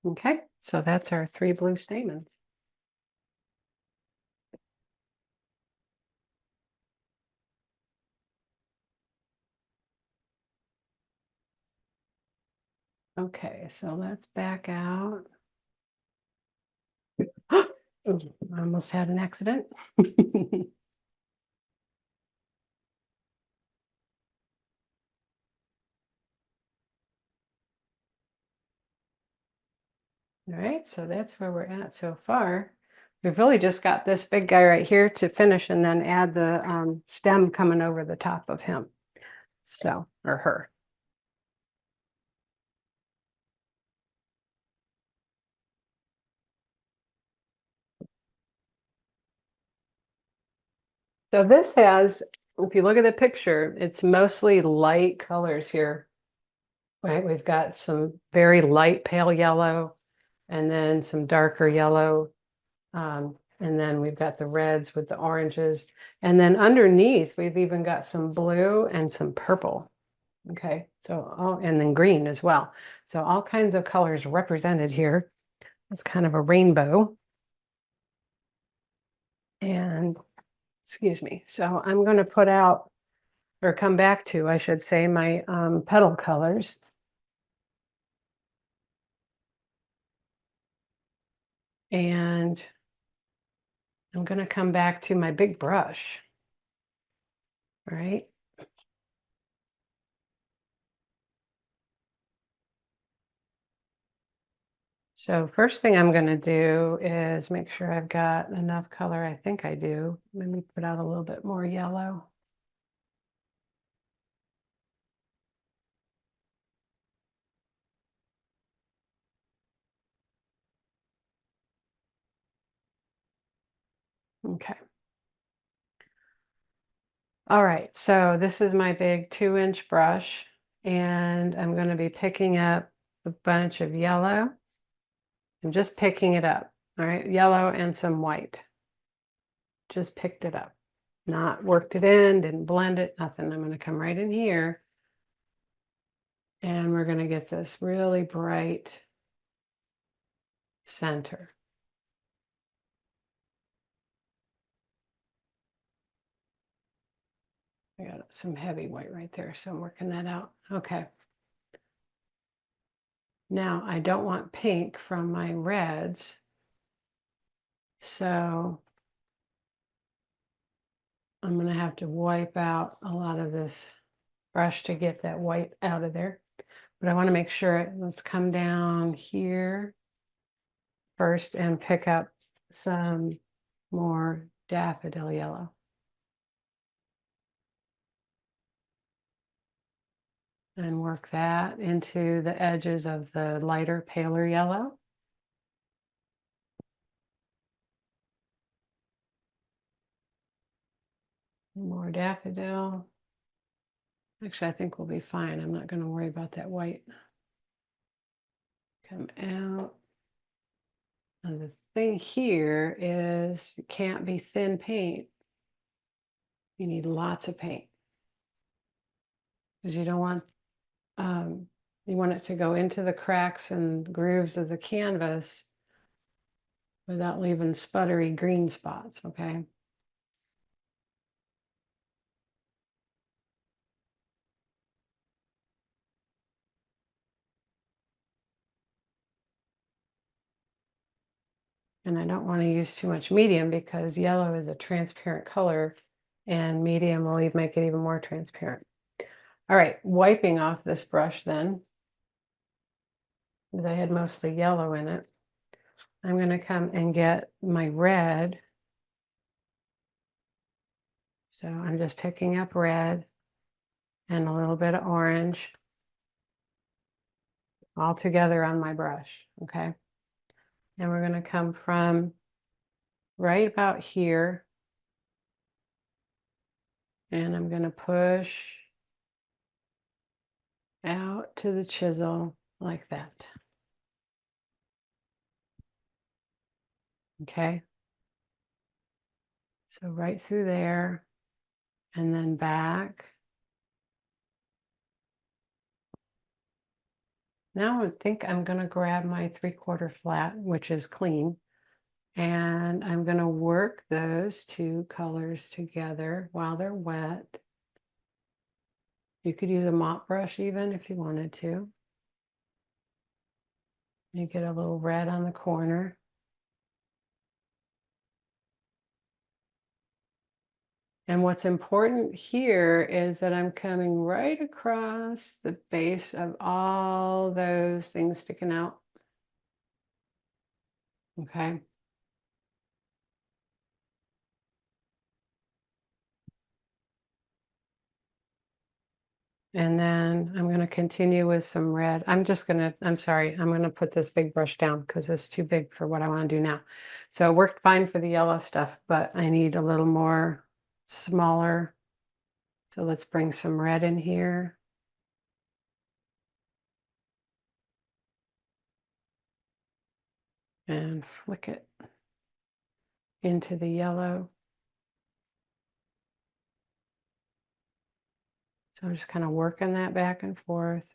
Okay, so that's our 3 blue stamens. Okay, so let's back out. Ooh, I almost had an accident. All right, so that's where we're at so far. We've really just got this big guy right here to finish and then add the stem coming over the top of him. So, or her. So this has, if you look at the picture, it's mostly light colors here, right? We've got some very light pale yellow and then some darker yellow. And then we've got the reds with the oranges. And then underneath, we've even got some blue and some purple. Okay, so all, and then green as well. So all kinds of colors represented here. It's kind of a rainbow. And excuse me. So I'm going to put out or come back to, I should say, my petal colors. And I'm going to come back to my big brush, right? So first thing I'm going to do is make sure I've got enough color. I think I do. Let me put out a little bit more yellow. Okay. All right, so this is my big 2-inch brush, and I'm going to be picking up a bunch of yellow. I'm just picking it up, all right, yellow and some white. Just picked it up, not worked it in, didn't blend it, nothing. I'm going to come right in here, and we're going to get this really bright center. I got some heavy white right there, so I'm working that out. Okay. Now, I don't want pink from my reds, so I'm going to have to wipe out a lot of this brush to get that white out of there. But I want to make sure, let's come down here first and pick up some more daffodil yellow. And work that into the edges of the lighter, paler yellow. More daffodil. Actually, I think we'll be fine. I'm not going to worry about that white. Come out. And the thing here is it can't be thin paint. You need lots of paint because you don't want you want it to go into the cracks and grooves of the canvas without leaving sputtery green spots, okay? And I don't want to use too much medium because yellow is a transparent color and medium will even make it even more transparent. All right, wiping off this brush then, because I had mostly yellow in it. I'm going to come and get my red. So I'm just picking up red and a little bit of orange all together on my brush, okay? And we're going to come from right about here And I'm going to push out to the chisel like that. Okay. So right through there and then back. Now I think I'm going to grab my 3/4 flat, which is clean, and I'm going to work those two colors together while they're wet. You could use a mop brush even if you wanted to. You get a little red on the corner. And what's important here is that I'm coming right across the base of all those things sticking out. Okay. And then I'm going to continue with some red. I'm sorry, I'm going to put this big brush down because it's too big for what I want to do now. So it worked fine for the yellow stuff, but I need a little more smaller. So let's bring some red in here. And flick it into the yellow. So I'm just kind of working that back and forth.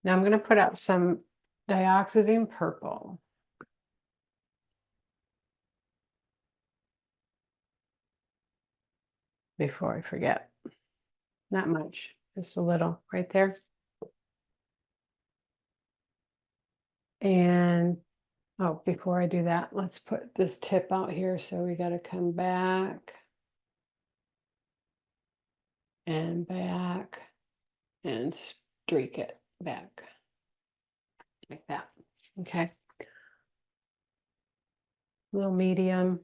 Now I'm going to put out some dioxazine purple. Before I forget. Not much, just a little right there. And oh, before I do that, let's put this tip out here. So we got to come back and streak it back like that. Okay. Little medium.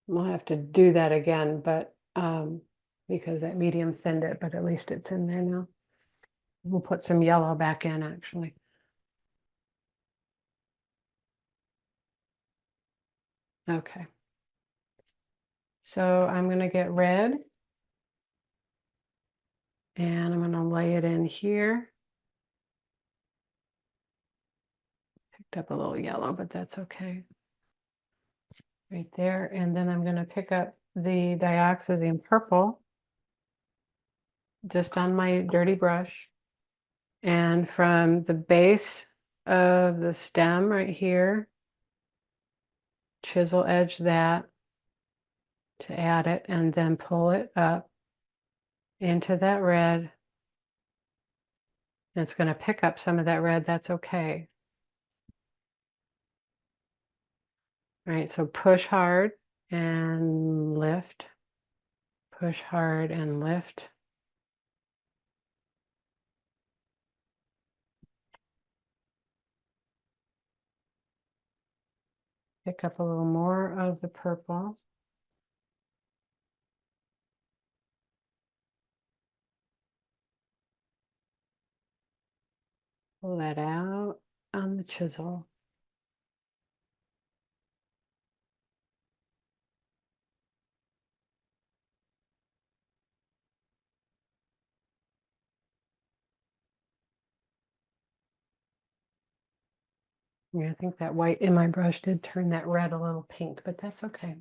We'll have to do that again, but because that medium thinned it, but at least it's in there now. We'll put some yellow back in actually. Okay. So I'm going to get red and I'm going to lay it in here. Picked up a little yellow, but that's okay. Right there. And then I'm going to pick up the dioxazine purple just on my dirty brush. And from the base of the stem right here, chisel edge that to add it and then pull it up into that red. And it's going to pick up some of that red. That's okay. All right, so push hard and lift. Push hard and lift. Pick up a little more of the purple. Pull that out on the chisel. Yeah, I think that white in my brush did turn that red a little pink, but that's okay.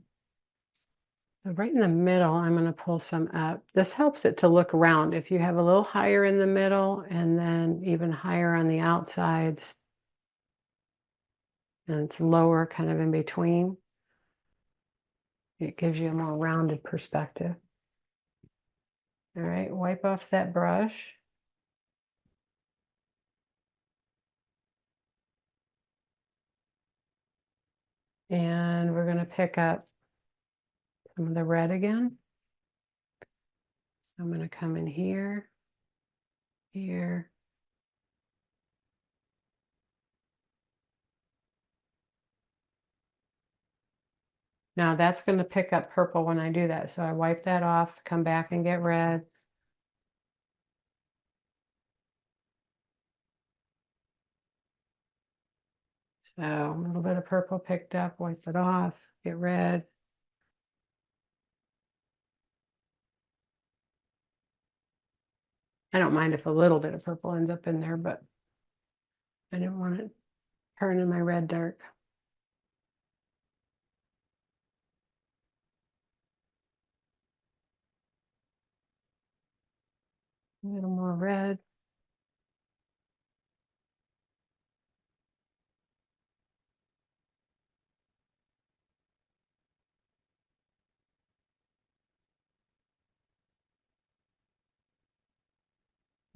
So right in the middle, I'm going to pull some up. This helps it to look round. If you have a little higher in the middle and then even higher on the outsides, and it's lower kind of in between, it gives you a more rounded perspective. All right, wipe off that brush. And we're going to pick up some of the red again. I'm going to come in here, here. Now that's going to pick up purple when I do that. So I wipe that off, come back and get red. So a little bit of purple picked up, wipe it off, get red. I don't mind if a little bit of purple ends up in there, but I didn't want it turning my red dark. A little more red.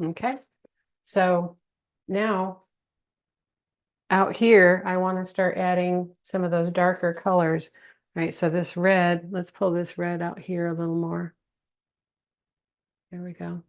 Okay, so now out here, I want to start adding some of those darker colors, right? So this red, let's pull this red out here a little more. There we go.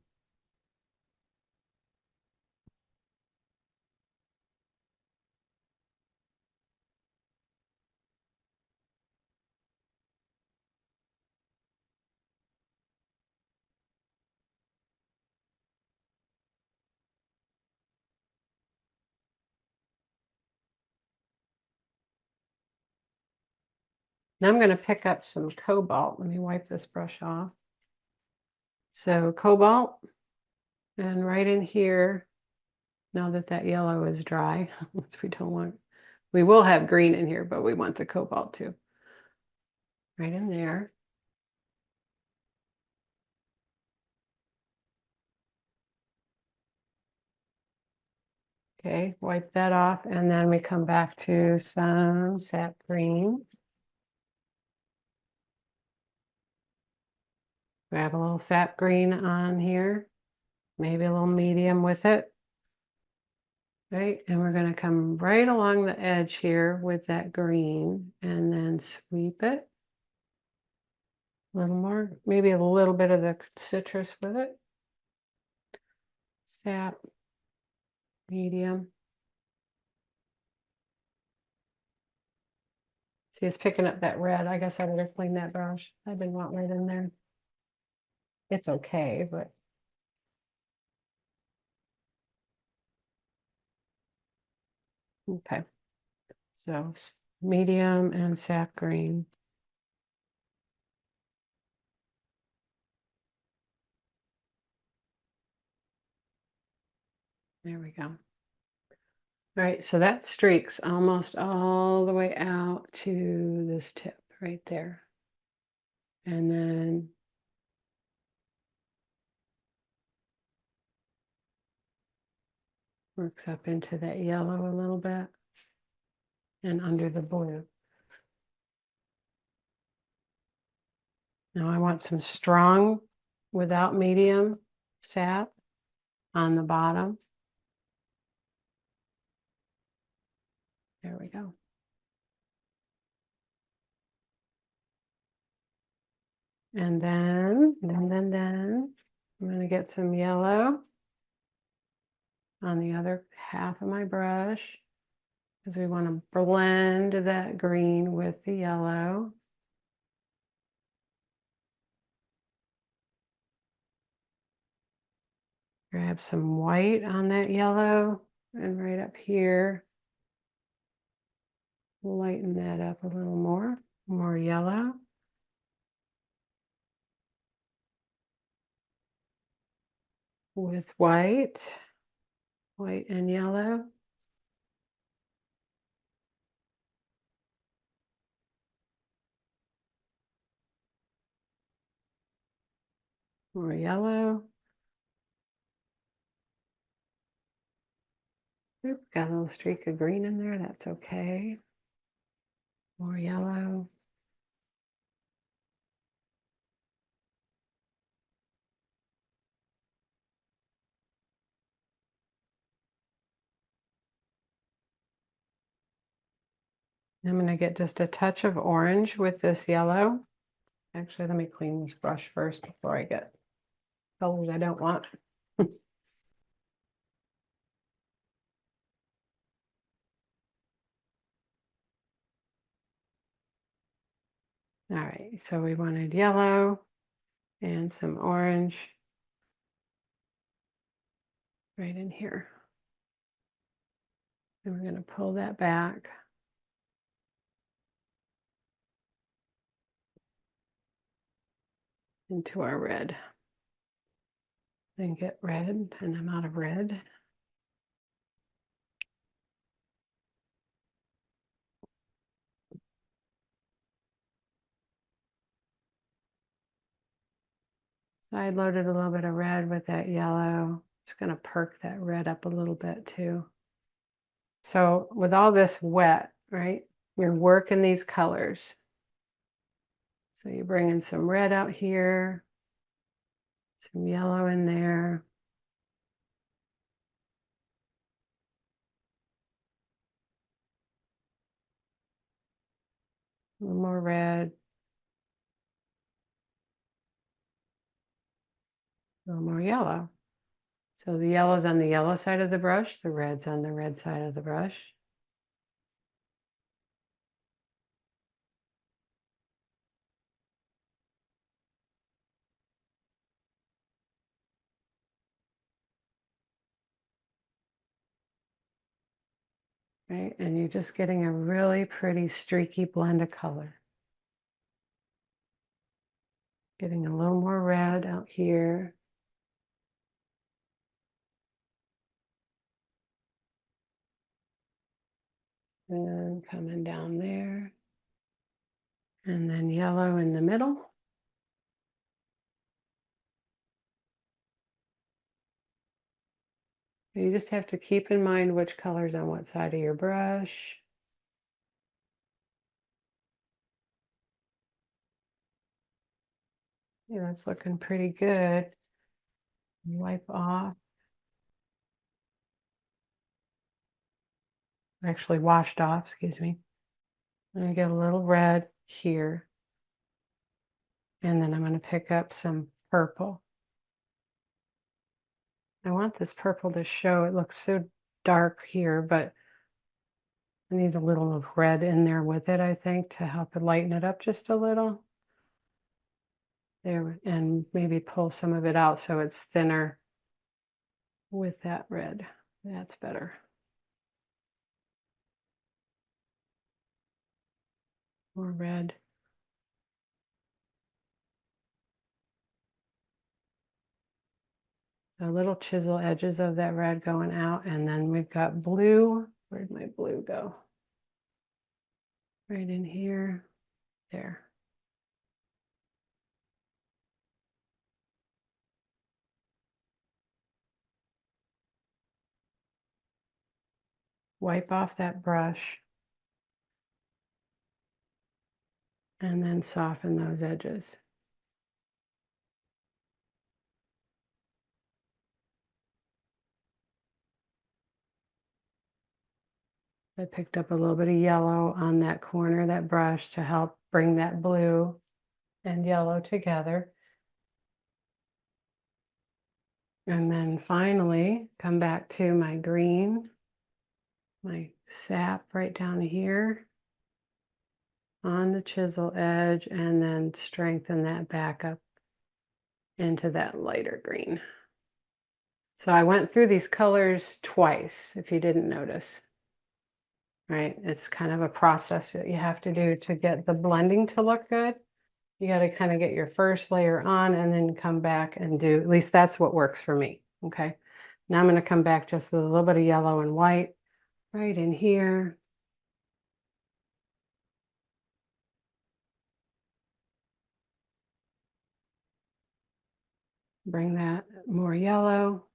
Now I'm going to pick up some cobalt. Let me wipe this brush off. So cobalt, and right in here, now that that yellow is dry, which we don't want, we will have green in here, but we want the cobalt too. Right in there. Okay, wipe that off, and then we come back to some sap green. Grab a little sap green on here, maybe a little medium with it. Right, and we're going to come right along the edge here with that green and then sweep it. A little more, maybe a little bit of the citrus with it. Sap, medium. See, it's picking up that red. I guess I better clean that brush. I didn't want red in there. It's okay, but okay. So medium and sap green. There we go. All right, so that streaks almost all the way out to this tip right there. And then works up into that yellow a little bit and under the blue. Now I want some strong without medium sap on the bottom. There we go. And then I'm going to get some yellow on the other half of my brush because we want to blend that green with the yellow. Grab some white on that yellow and right up here, lighten that up a little more yellow. With white and yellow. More yellow. Oop, got a little streak of green in there, that's okay. More yellow. I'm going to get just a touch of orange with this yellow. Actually, let me clean this brush first before I get colors I don't want. All right, so we wanted yellow and some orange right in here. And we're going to pull that back. Into our red. Then get red, and I'm out of red. Side loaded a little bit of red with that yellow. Just going to perk that red up a little bit too. So with all this wet, right, you're working these colors. So you're bringing some red out here, some yellow in there. A little more red. A little more yellow. So the yellow's on the yellow side of the brush, the red's on the red side of the brush. Right, and you're just getting a really pretty streaky blend of color. Getting a little more red out here. And coming down there. And then yellow in the middle. You just have to keep in mind which color's on what side of your brush. Yeah, that's looking pretty good. Wipe off. Actually washed off, excuse me. And I get a little red here. And then I'm going to pick up some purple. I want this purple to show. It looks so dark here, but I need a little of red in there with it, I think, to help it lighten it up just a little. There, and maybe pull some of it out so it's thinner with that red. That's better. More red. The little chisel edges of that red going out, and then we've got blue. Where'd my blue go? Right in here. There. Wipe off that brush. And then soften those edges. I picked up a little bit of yellow on that corner of that brush to help bring that blue and yellow together. And then finally, come back to my green, my sap right down here on the chisel edge, and then strengthen that back up into that lighter green. So I went through these colors twice, if you didn't notice. Right, it's kind of a process that you have to do to get the blending to look good. You got to kind of get your first layer on and then come back and do, at least that's what works for me. Okay, now I'm going to come back just with a little bit of yellow and white right in here. Bring that more yellow.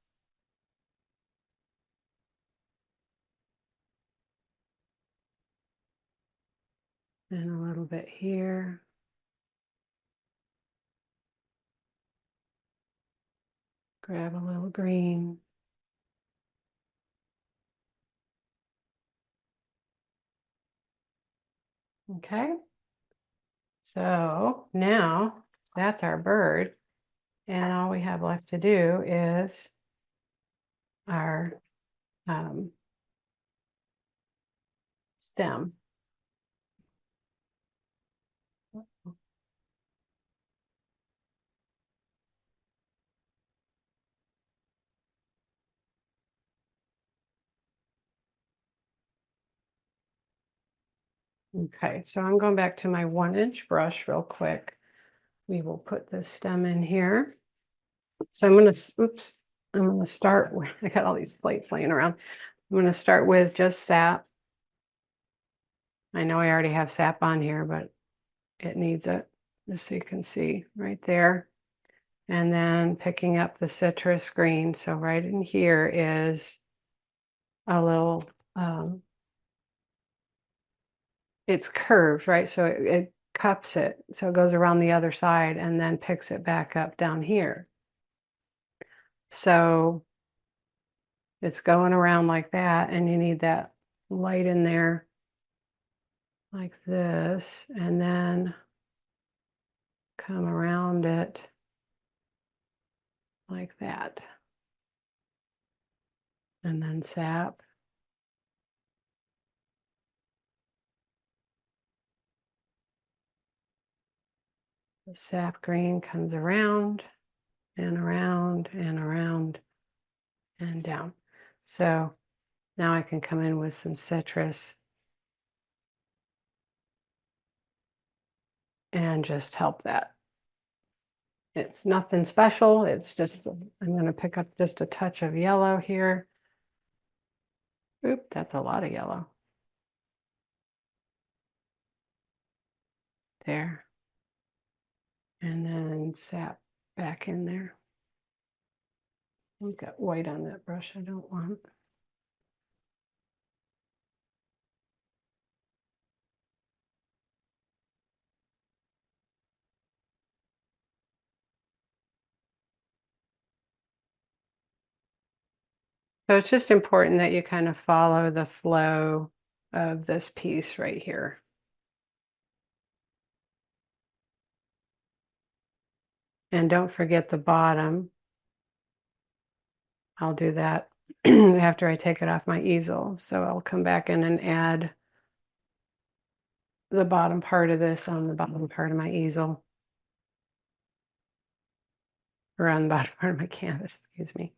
And a little bit here. Grab a little green. Okay. So now that's our bird. And all we have left to do is our stem. Okay, so I'm going back to my 1-inch brush real quick. We will put this stem in here. So I'm going to, oops, I'm going to start, I got all these plates laying around. I'm going to start with just sap. I know I already have sap on here, but it needs it, just so you can see right there. And then picking up the citrus green. So right in here is a little, it's curved, right? So it cups it. So it goes around the other side and then picks it back up down here. So it's going around like that, and you need that light in there like this, and then come around it like that. And then sap. The sap green comes around and around and around and down. So now I can come in with some citrus and just help that. It's nothing special. It's just, I'm going to pick up just a touch of yellow here. Oop, that's a lot of yellow. There. And then sap back in there. I've got white on that brush I don't want. So it's just important that you kind of follow the flow of this piece right here. And don't forget the bottom. I'll do that after I take it off my easel. So I'll come back in and add the bottom part of this on the bottom part of my easel. Or on the bottom part of my canvas, excuse me.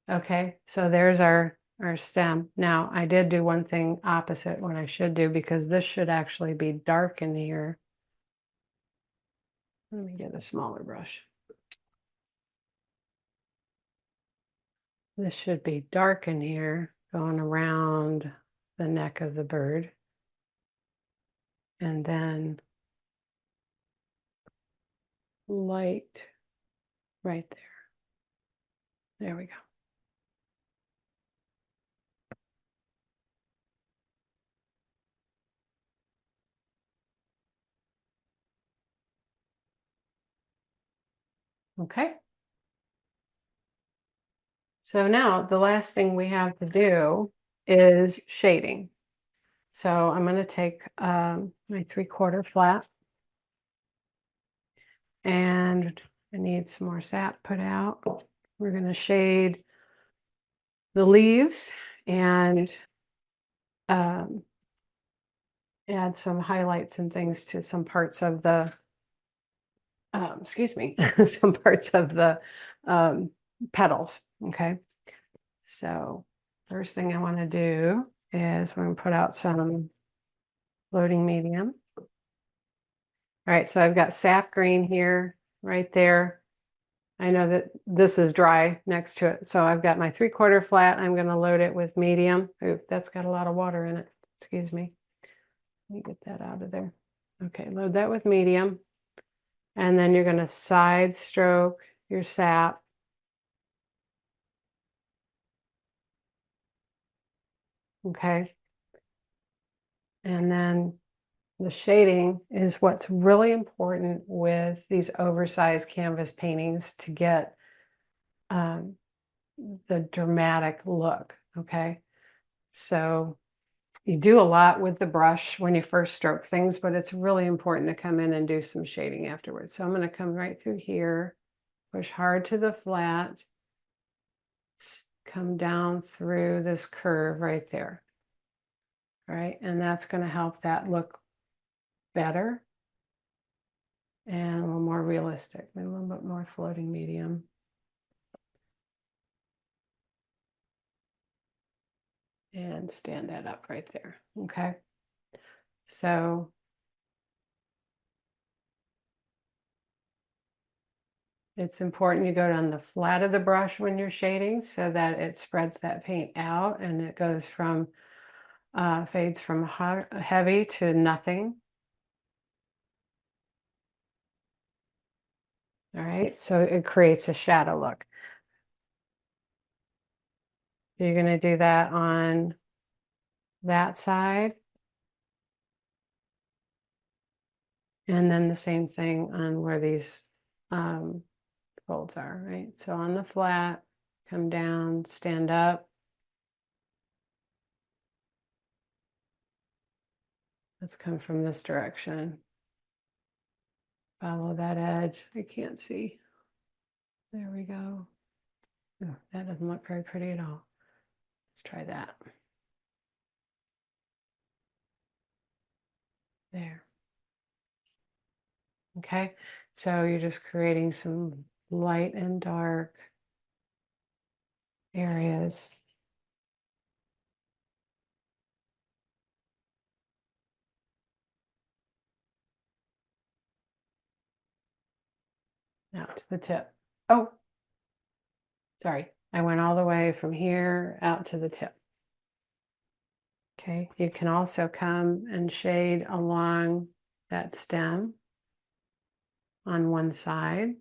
Okay, so there's our stem. Now, I did do one thing opposite what I should do, because this should actually be dark in here. Let me get a smaller brush. This should be dark in here, going around the neck of the bird. And then light right there. There we go. Okay. So now the last thing we have to do is shading. So I'm going to take my 3/4 flat, and I need some more sap put out. We're going to shade the leaves and add some highlights and things to some parts of the, excuse me, some parts of the petals. Okay. So first thing I want to do is we're going to put out some floating medium. All right, so I've got sap green here, right there. I know that this is dry next to it. So I've got my 3/4 flat. I'm going to load it with medium. Ooh, that's got a lot of water in it. Excuse me. Let me get that out of there. Okay, load that with medium. And then you're going to side stroke your sap. Okay. And then the shading is what's really important with these oversized canvas paintings to get the dramatic look. Okay. So you do a lot with the brush when you first stroke things, but it's really important to come in and do some shading afterwards. So I'm going to come right through here, push hard to the flat, come down through this curve right there. All right, and that's going to help that look better and a little more realistic. Maybe a little bit more floating medium. And stand that up right there. Okay. So it's important you go down the flat of the brush when you're shading so that it spreads that paint out and it goes from fades from heavy to nothing. All right, so it creates a shadow look. You're going to do that on that side. And then the same thing on where these folds are, right? So on the flat, come down, stand up. Let's come from this direction. Follow that edge. I can't see. There we go. Oh, that doesn't look very pretty at all. Let's try that. There. Okay, so you're just creating some light and dark areas. Out to the tip. Oh, sorry. I went all the way from here out to the tip. Okay, you can also come and shade along that stem on one side.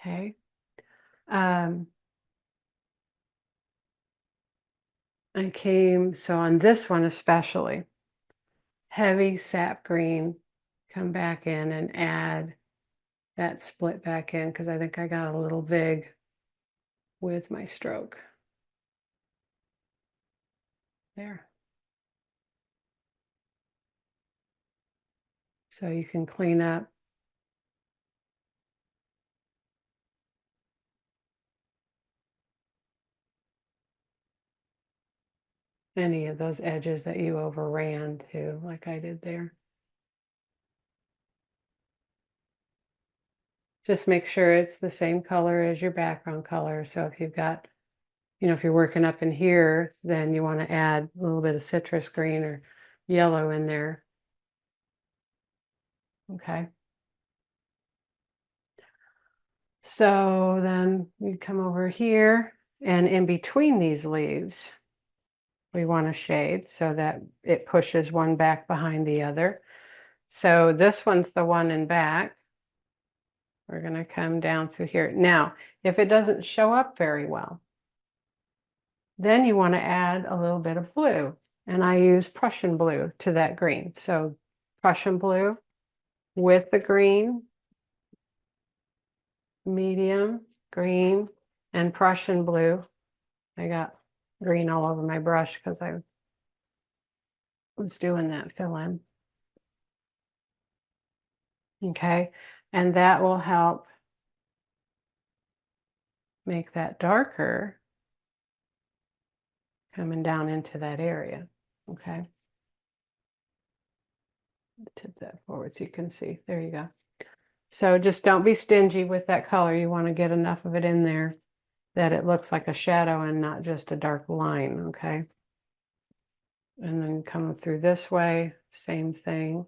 Okay. So on this one especially, heavy sap green, come back in and add that split back in because I think I got a little big with my stroke. There. So you can clean up any of those edges that you overran too, like I did there. Just make sure it's the same color as your background color. So if you've got, if you're working up in here, then you want to add a little bit of citrus green or yellow in there. Okay. So then we come over here and in between these leaves, we want to shade so that it pushes one back behind the other. So this one's the one in back. We're going to come down through here. Now, if it doesn't show up very well, then you want to add a little bit of blue. And I use Prussian blue to that green. So Prussian blue with the green, medium, green, and Prussian blue. I got green all over my brush because I was doing that fill in. Okay, and that will help make that darker coming down into that area. Okay. Tip that forward so you can see. There you go. So just don't be stingy with that color. You want to get enough of it in there that it looks like a shadow and not just a dark line, okay? And then coming through this way, same thing.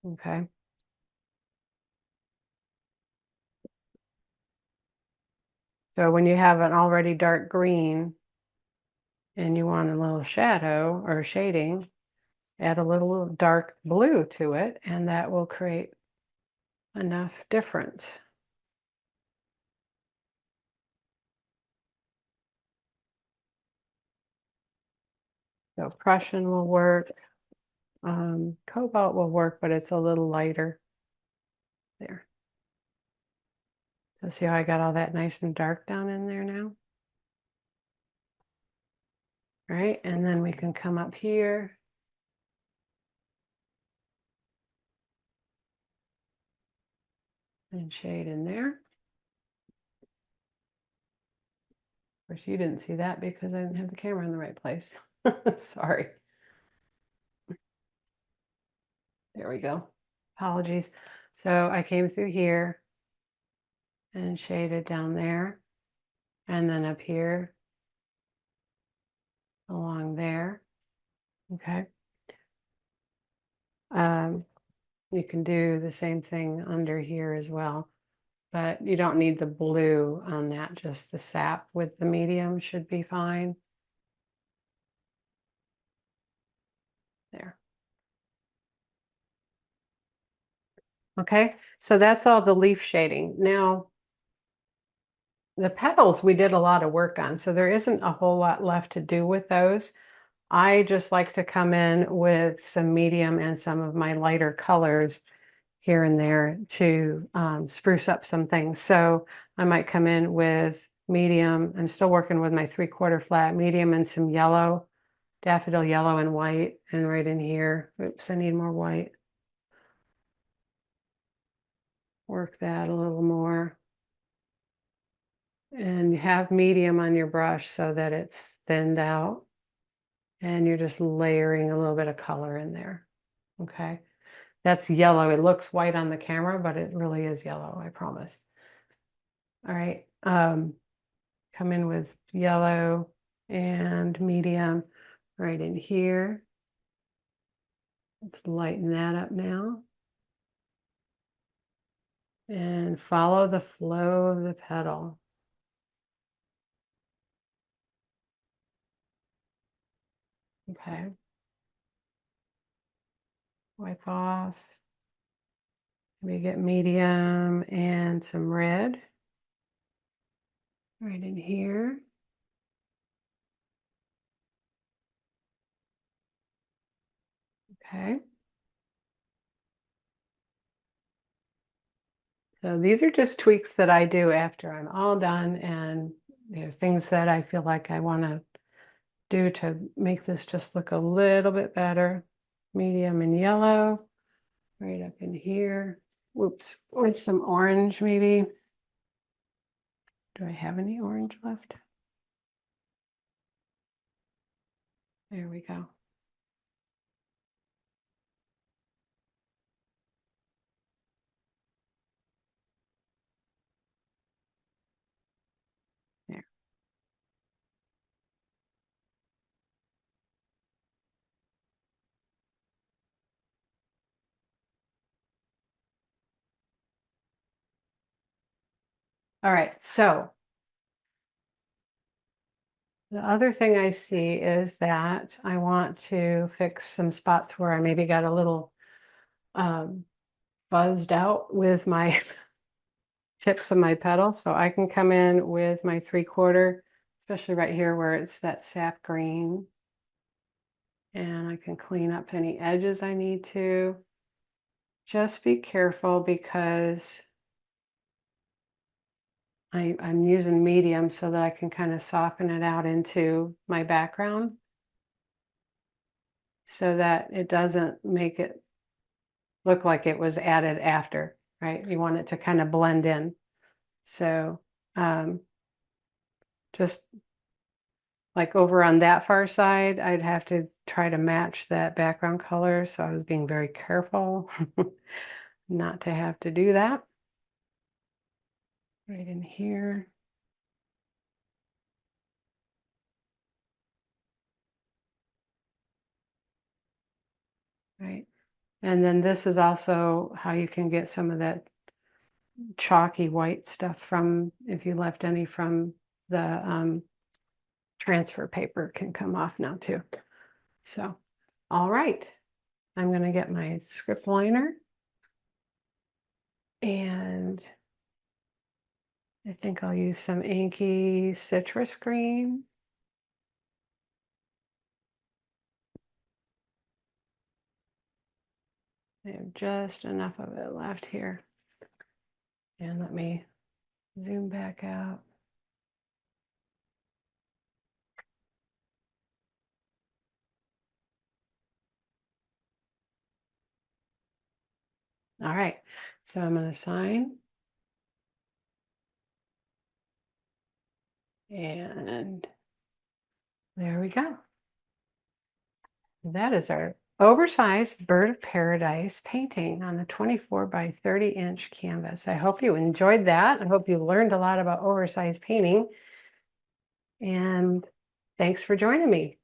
Okay. So when you have an already dark green and you want a little shadow or shading, add a little dark blue to it, and that will create enough difference. So Prussian will work. Cobalt will work, but it's a little lighter. There. So see how I got all that nice and dark down in there now? All right, and then we can come up here. And shade in there. Of course, you didn't see that because I didn't have the camera in the right place. Sorry. There we go. Apologies. So I came through here and shaded down there, and then up here along there. Okay. You can do the same thing under here as well, but you don't need the blue on that, just the sap with the medium should be fine. There. Okay, so that's all the leaf shading. Now, the petals we did a lot of work on, so there isn't a whole lot left to do with those. I just like to come in with some medium and some of my lighter colors here and there to spruce up some things. So I might come in with medium. I'm still working with my 3/4 flat, medium, and some yellow, daffodil yellow and white. And right in here, oops, I need more white. Work that a little more. And you have medium on your brush so that it's thinned out. And you're just layering a little bit of color in there. Okay. That's yellow. It looks white on the camera, but it really is yellow, I promise. All right. Come in with yellow and medium right in here. Let's lighten that up now. And follow the flow of the petal. Okay. Wipe off. Maybe get medium and some red right in here. Okay. So these are just tweaks that I do after I'm all done, and things that I feel like I want to do to make this just look a little bit better. Medium and yellow right up in here. Whoops, with some orange maybe. Do I have any orange left? There we go. There. All right, so the other thing I see is that I want to fix some spots where I maybe got a little buzzed out with my tips of my petal. So I can come in with my 3/4, especially right here where it's that sap green. And I can clean up any edges I need to. Just be careful because I'm using medium so that I can kind of soften it out into my background so that it doesn't make it look like it was added after, right? You want it to kind of blend in. So just like over on that far side, I'd have to try to match that background color. So I was being very careful not to have to do that. Right in here. Right. And then this is also how you can get some of that chalky white stuff from, if you left any from the transfer paper, can come off now too. So, all right, I'm going to get my script liner, and I think I'll use some inky citrus green. I have just enough of it left here. And let me zoom back out. All right, so I'm going to sign. And there we go. That is our oversized bird of paradise painting on a 24 by 30-inch canvas. I hope you enjoyed that. I hope you learned a lot about oversized painting. And thanks for joining me.